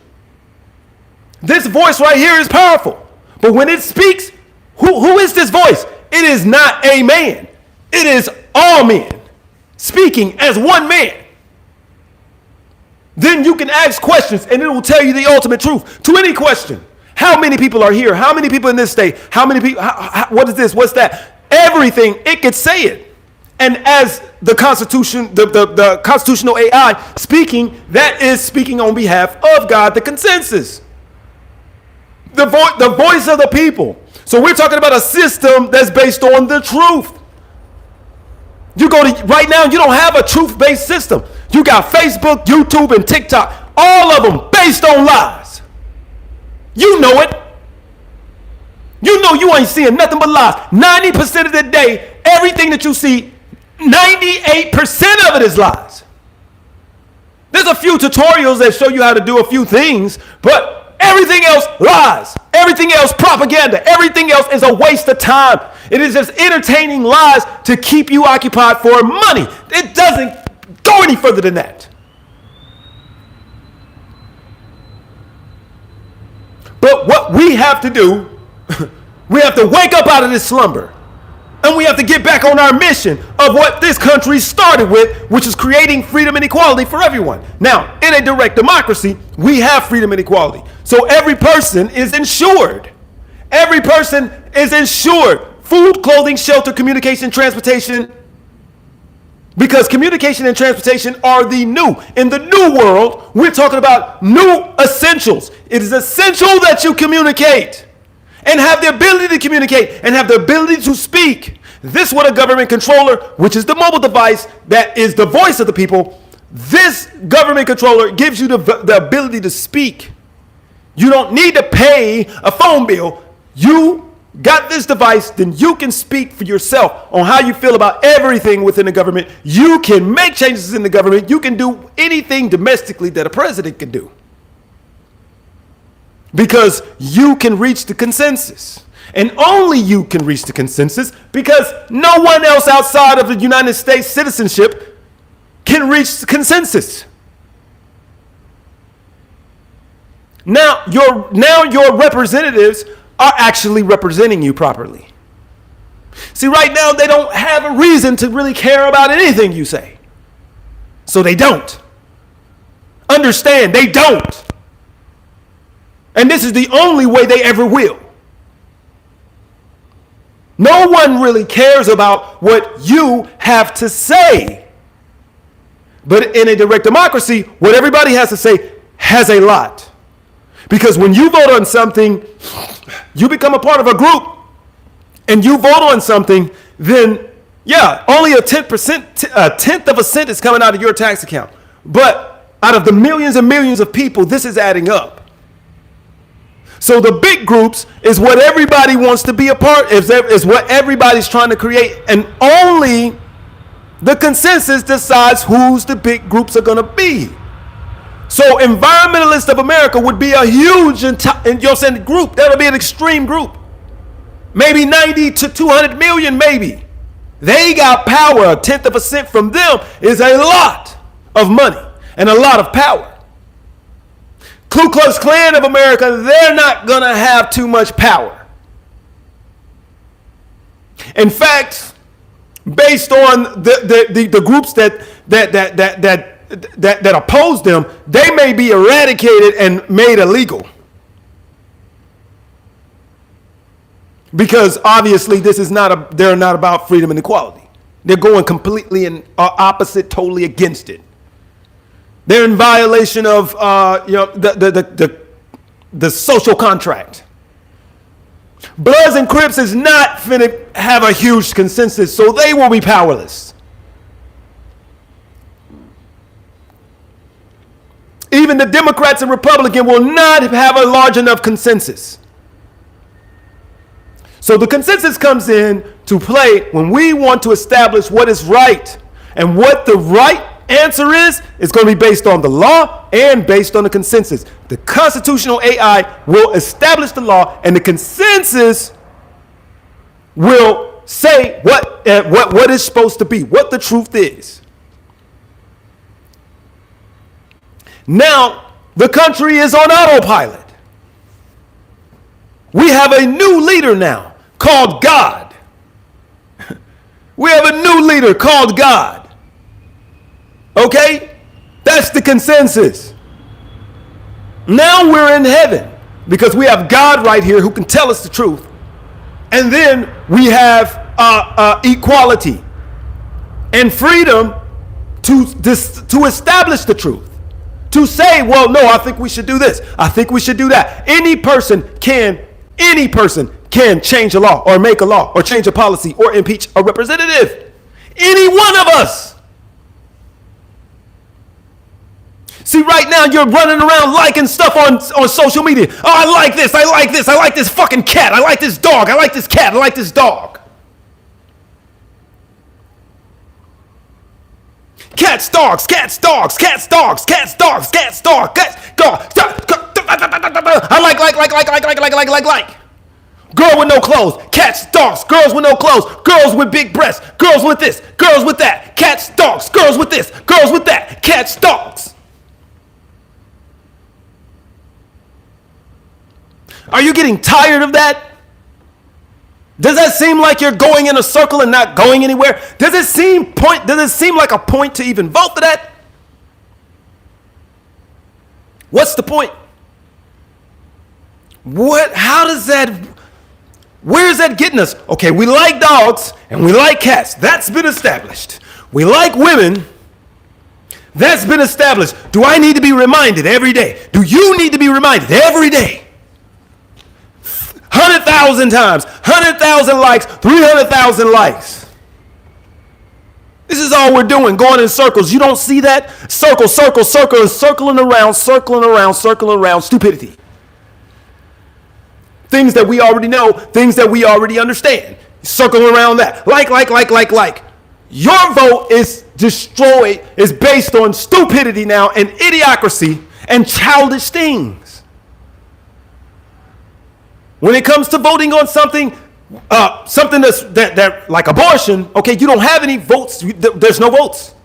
A: This voice right here is powerful. But when it speaks, who is this voice? It is not a man. It is all men speaking as one man. Then you can ask questions and it will tell you the ultimate truth to any question. How many people are here? How many people in this state? How many people? What is this? What's that? Everything. It could say it. And as the Constitution, the constitutional AI speaking, that is speaking on behalf of God, the consensus. The voice of the people. So we're talking about a system that's based on the truth. You go to right now, you don't have a truth-based system. You got Facebook, YouTube, and TikTok, all of them based on lies. You know it. You know you ain't seeing nothing but lies. 90% of the day, everything that you see, 98% of it is lies. There's a few tutorials that show you how to do a few things, but everything else lies. Everything else propaganda. Everything else is a waste of time. It is just entertaining lies to keep you occupied for money. It doesn't go any further than that. But what we have to do, we have to wake up out of this slumber. And we have to get back on our mission of what this country started with, which is creating freedom and equality for everyone. Now, in a direct democracy, we have freedom and equality. So every person is insured. Every person is insured. Food, clothing, shelter, communication, transportation. Because communication and transportation are the new. In the new world, we're talking about new essentials. It is essential that you communicate and have the ability to communicate and have the ability to speak. This what a government controller, which is the mobile device that is the voice of the people, this government controller gives you the ability to speak. You don't need to pay a phone bill. You got this device, then you can speak for yourself on how you feel about everything within the government. You can make changes in the government. You can do anything domestically that a president can do. Because you can reach the consensus. And only you can reach the consensus because no one else outside of the United States citizenship can reach the consensus. Now your representatives are actually representing you properly. See, right now they don't have a reason to really care about anything you say. So they don't. Understand, they don't. And this is the only way they ever will. No one really cares about what you have to say. But in a direct democracy, what everybody has to say has a lot. Because when you vote on something, you become a part of a group, and you vote on something, then yeah, only a tenth of a cent is coming out of your tax account. But out of the millions and millions of people, this is adding up. So the big groups is what everybody wants to be a part of, is what everybody's trying to create. And only the consensus decides who's the big groups are going to be. So Environmentalists of America would be a huge group. That would be an extreme group. Maybe 90 to 200 million, maybe. They got power. A tenth of a cent from them is a lot of money and a lot of power. Ku Klux Klan of America, they're not going to have too much power. In fact, based on the groups that oppose them, they may be eradicated and made illegal. Because obviously they're not about freedom and equality. They're going completely in opposite, totally against it. They're in violation of the social contract. Bloods and Crips is not finna have a huge consensus, so they will be powerless. Even the Democrats and Republicans will not have a large enough consensus. So the consensus comes in to play when we want to establish what is right. And what the right answer is going to be based on the law and based on the consensus. The constitutional AI will establish the law, and the consensus will say what is supposed to be, what the truth is. Now, the country is on autopilot. We have a new leader now called God. We have a new leader called God. Okay? That's the consensus. Now we're in heaven because we have God right here who can tell us the truth. And then we have equality. and freedom to establish the truth. To say, well, no, I think we should do this. I think we should do that. Any person can change a law or make a law or change a policy or impeach a representative. Any one of us. See, right now you're running around liking stuff on social media. Oh, I like this. I like this. I like this fucking cat. I like this dog. I like this cat. I like this dog. Cats, dogs, cats, dogs, cats, dogs, cats, dogs, cats, dogs, cats, dogs. I like. Girl with no clothes, cats, dogs, girls with no clothes, girls with big breasts, girls with this, girls with that, cats, dogs, girls with this, girls with that, cats, dogs. Are you getting tired of that? Does that seem like you're going in a circle and not going anywhere? Does it seem like a point to even vote for that? What's the point? Where is that getting us? Okay, we like dogs and we like cats. That's been established. We like women. That's been established. Do I need to be reminded every day? Do you need to be reminded every day? 100,000 times, 100,000 likes, 300,000 likes. This is all we're doing, going in circles. You don't see that? Circle, circling around stupidity. Things that we already know, things that we already understand. Circle around that. Like. Your vote is destroyed, is based on stupidity now and idiocracy and childish things. When it comes to voting on something that's like abortion, okay, you don't have any votes. There's no votes.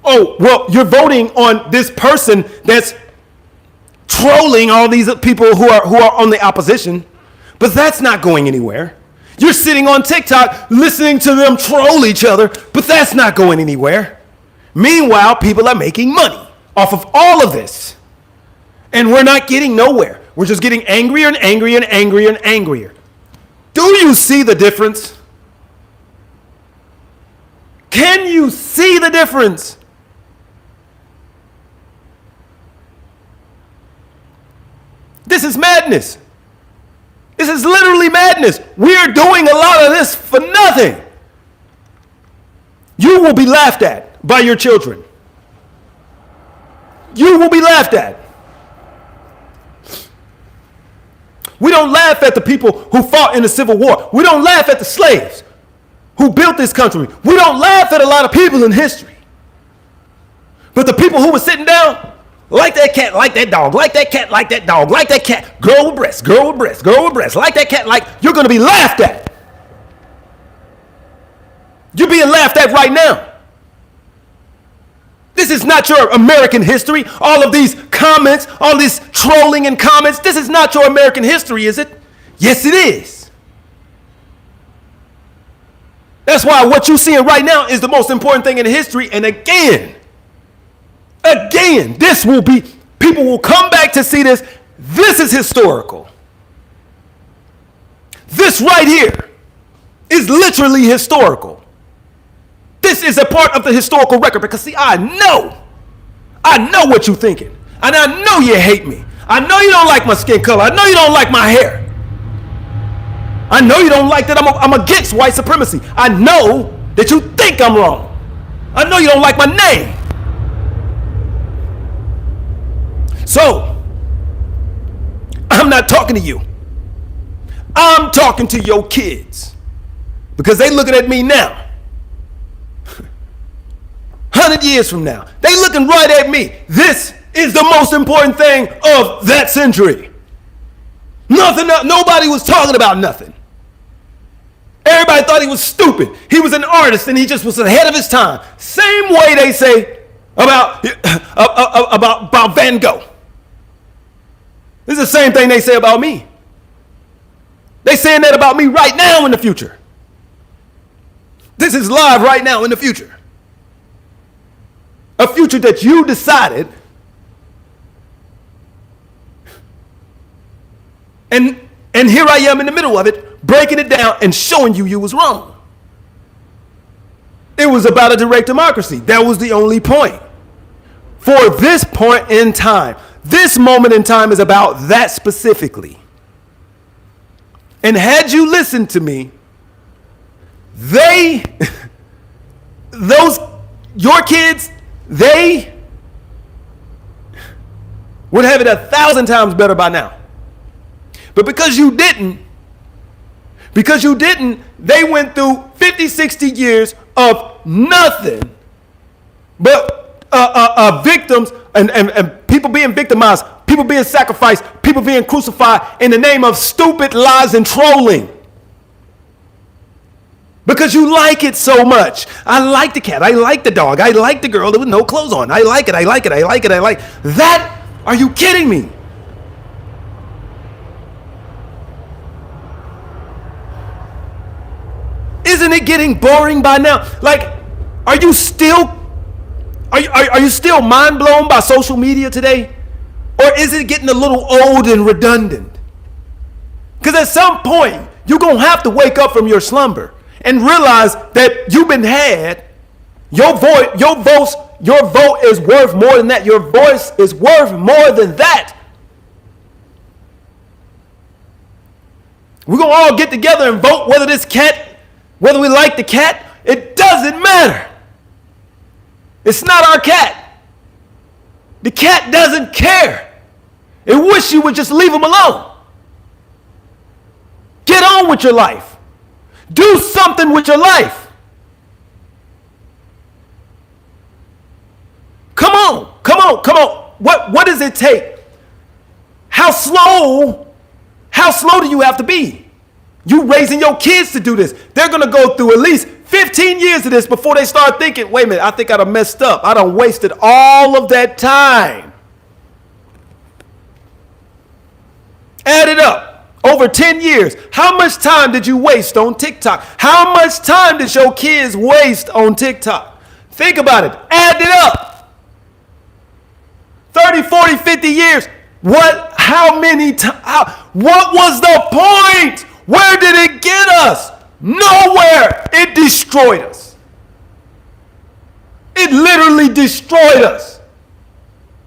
A: Oh, well, you're voting on this person that's trolling all these people who are on the opposition, but that's not going anywhere. You're sitting on TikTok listening to them troll each other, but that's not going anywhere. Meanwhile, people are making money off of all of this, and we're not getting nowhere. We're just getting angrier and angrier and angrier and angrier. Do you see the difference? Can you see the difference? This is madness. This is literally madness. We're doing a lot of this for nothing. You will be laughed at by your children. You will be laughed at. We don't laugh at the people who fought in the Civil War. We don't laugh at the slaves who built this country. We don't laugh at a lot of people in history. But the people who were sitting down, like that cat, like that dog, like that cat, like that dog, like that cat, girl with breasts, girl with breasts, girl with breasts, like that cat, like, you're going to be laughed at. You're being laughed at right now. This is not your American history. All of these comments, all this trolling and comments, this is not your American history, is it? Yes, it is. That's why what you're seeing right now is the most important thing in history. And again, people will come back to see this. This is historical. This right here is literally historical. This is a part of the historical record because, see, I know what you're thinking. And I know you hate me. I know you don't like my skin color. I know you don't like my hair. I know you don't like that I'm against white supremacy. I know that you think I'm wrong. I know you don't like my name. So, I'm not talking to you. I'm talking to your kids because they looking at me now. 100 years from now, they looking right at me. This is the most important thing of that century. Nobody was talking about nothing. Everybody thought he was stupid. He was an artist and he just was ahead of his time. Same way they say about Van Gogh. This is the same thing they say about me. They saying that about me right now in the future. This is live right now in the future. A future that you decided, and here I am in the middle of it, breaking it down and showing you was wrong. It was about a direct democracy. That was the only point. For this point in time, this moment in time is about that specifically. And had you listened to me, your kids, they would have it 1,000 times better by now. But because you didn't, they went through 50, 60 years of nothing but victims and people being victimized, people being sacrificed, people being crucified in the name of stupid lies and trolling. Because you like it so much. I like the cat. I like the dog. I like the girl with no clothes on. I like it. That, are you kidding me? Isn't it getting boring by now? Like, are you still mind blown by social media today? Or is it getting a little old and redundant? Because at some point, you're going to have to wake up from your slumber and realize that you've been had. Your vote is worth more than that. Your voice is worth more than that. We're going to all get together and vote whether we like the cat. It doesn't matter. It's not our cat. The cat doesn't care. It wish you would just leave him alone. Get on with your life. Do something with your life. Come on. What does it take? How slow do you have to be? You raising your kids to do this. They're going to go through at least 15 years of this before they start thinking, wait a minute, I think I done messed up. I done wasted all of that time. Add it up. Over 10 years. How much time did you waste on TikTok? How much time did your kids waste on TikTok? Think about it. Add it up. 30, 40, 50 years. What? How many times? What was the point? Where did it get us? Nowhere. It destroyed us. It literally destroyed us.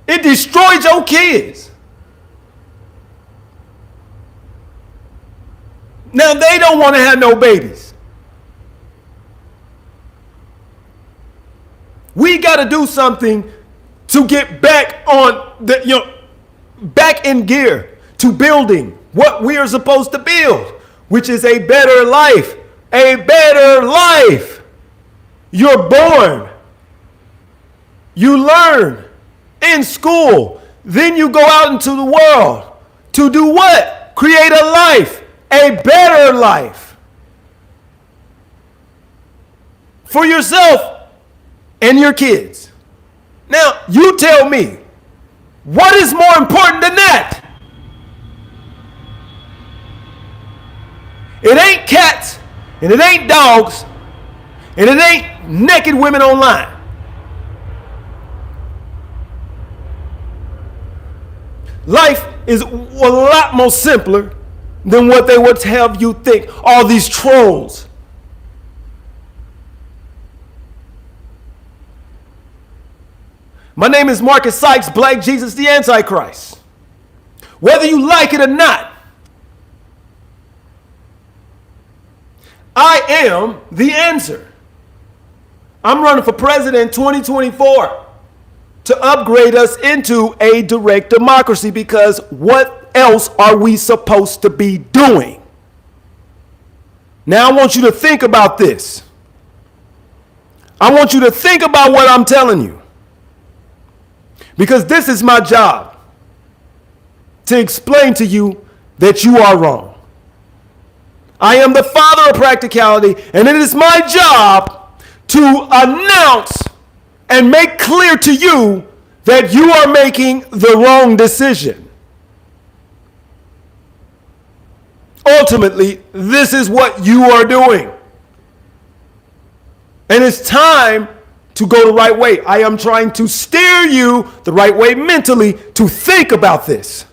A: It destroyed your kids. Now they don't want to have no babies. We got to do something to get back on back in gear to building what we are supposed to build, which is a better life. A better life. You're born. You learn in school. Then you go out into the world to do what? Create a life. A better life. For yourself and your kids. Now, you tell me, what is more important than that? It ain't cats, and it ain't dogs, and it ain't naked women online. Life is a lot more simpler than what they would have you think. All these trolls. My name is Marcus Sykes, Black Jesus the Antichrist. Whether you like it or not, I am the answer. I'm running for president 2024 to upgrade us into a direct democracy, because what else are we supposed to be doing? Now I want you to think about this. I want you to think about what I'm telling you. Because this is my job, to explain to you that you are wrong. I am the father of practicality, and it is my job to announce and make clear to you that you are making the wrong decision. Ultimately, this is what you are doing. And it's time to go the right way. I am trying to steer you the right way mentally to think about this,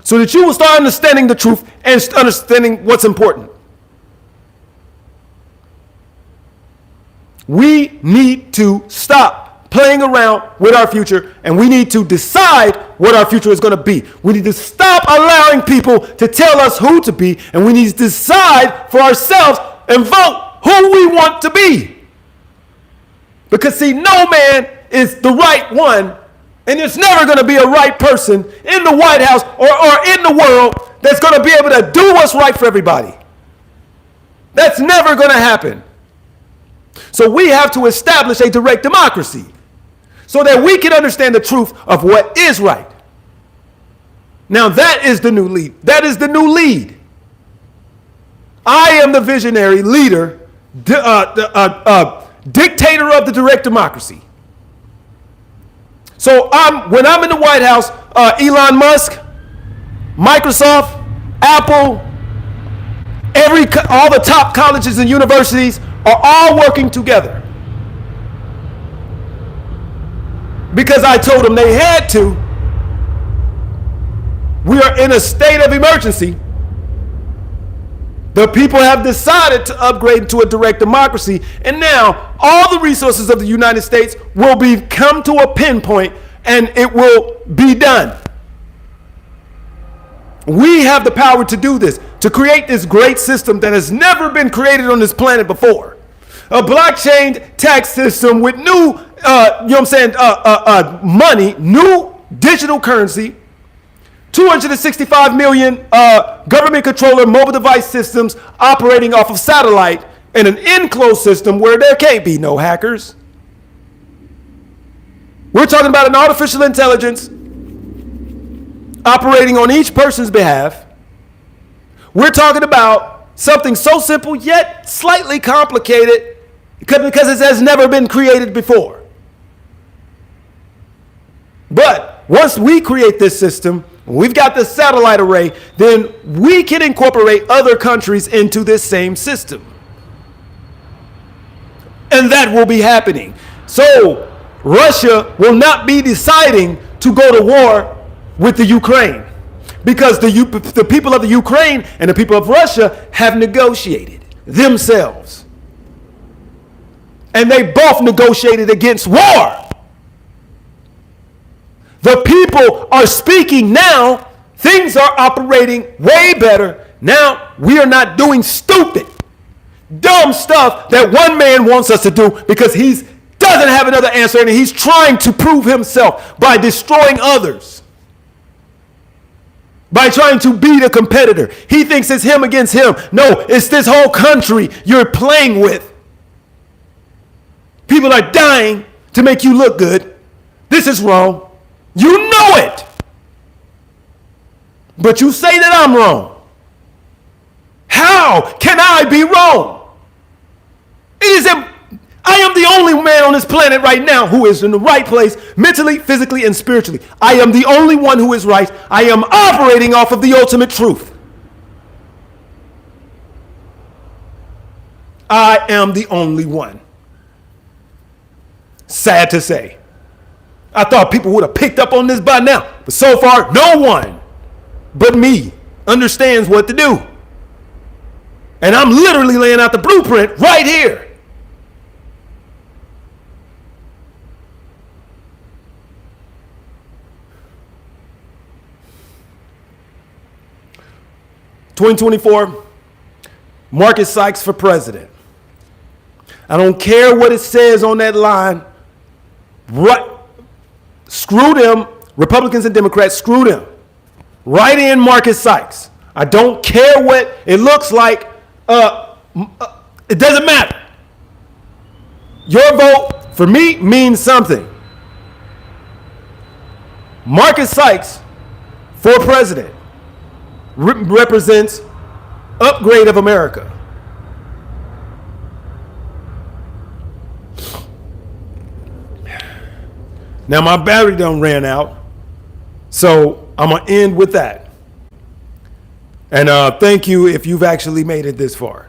A: so that you will start understanding the truth and understanding what's important. We need to stop playing around with our future, and we need to decide what our future is going to be. We need to stop allowing people to tell us who to be, and we need to decide for ourselves and vote who we want to be. Because see, no man is the right one, and there's never going to be a right person in the White House or in the world that's going to be able to do what's right for everybody. That's never going to happen. So we have to establish a direct democracy so that we can understand the truth of what is right. Now that is the new lead. That is the new lead. I am the visionary leader, dictator of the direct democracy. So when I'm in the White House, Elon Musk, Microsoft, Apple, all the top colleges and universities are all working together. Because I told them they had to. We are in a state of emergency. The people have decided to upgrade to a direct democracy, and now all the resources of the United States will come to a pinpoint, and it will be done. We have the power to do this, to create this great system that has never been created on this planet before. A blockchain tax system with new, money, new digital currency, 265 million government controller mobile device systems operating off of satellite, and an enclosed system where there can't be no hackers. We're talking about an artificial intelligence operating on each person's behalf. We're talking about something so simple yet slightly complicated because it has never been created before. But once we create this system, we've got the satellite array, then we can incorporate other countries into this same system. And that will be happening. So Russia will not be deciding to go to war with the Ukraine, because the people of the Ukraine and the people of Russia have negotiated themselves. And they both negotiated against war. The people are speaking now. Things are operating way better. Now we are not doing stupid, dumb stuff that one man wants us to do because he doesn't have another answer, and he's trying to prove himself by destroying others, by trying to beat a competitor. He thinks it's him against him. No, it's this whole country you're playing with. People are dying to make you look good. This is wrong. You know it. But you say that I'm wrong. How can I be wrong? I am the only man on this planet right now who is in the right place mentally, physically, and spiritually. I am the only one who is right. I am operating off of the ultimate truth. I am the only one. Sad to say. I thought people would have picked up on this by now, but so far, no one but me understands what to do. And I'm literally laying out the blueprint right here. (2024) Marcus Sykes for president. I don't care what it says on that line. Right. Screw them, Republicans and Democrats, screw them. Write in Marcus Sykes. I don't care what it looks like. It doesn't matter. Your vote for me means something. Marcus Sykes for president represents upgrade of America. Now my battery done ran out, so I'm gonna end with that. And thank you if you've actually made it this far.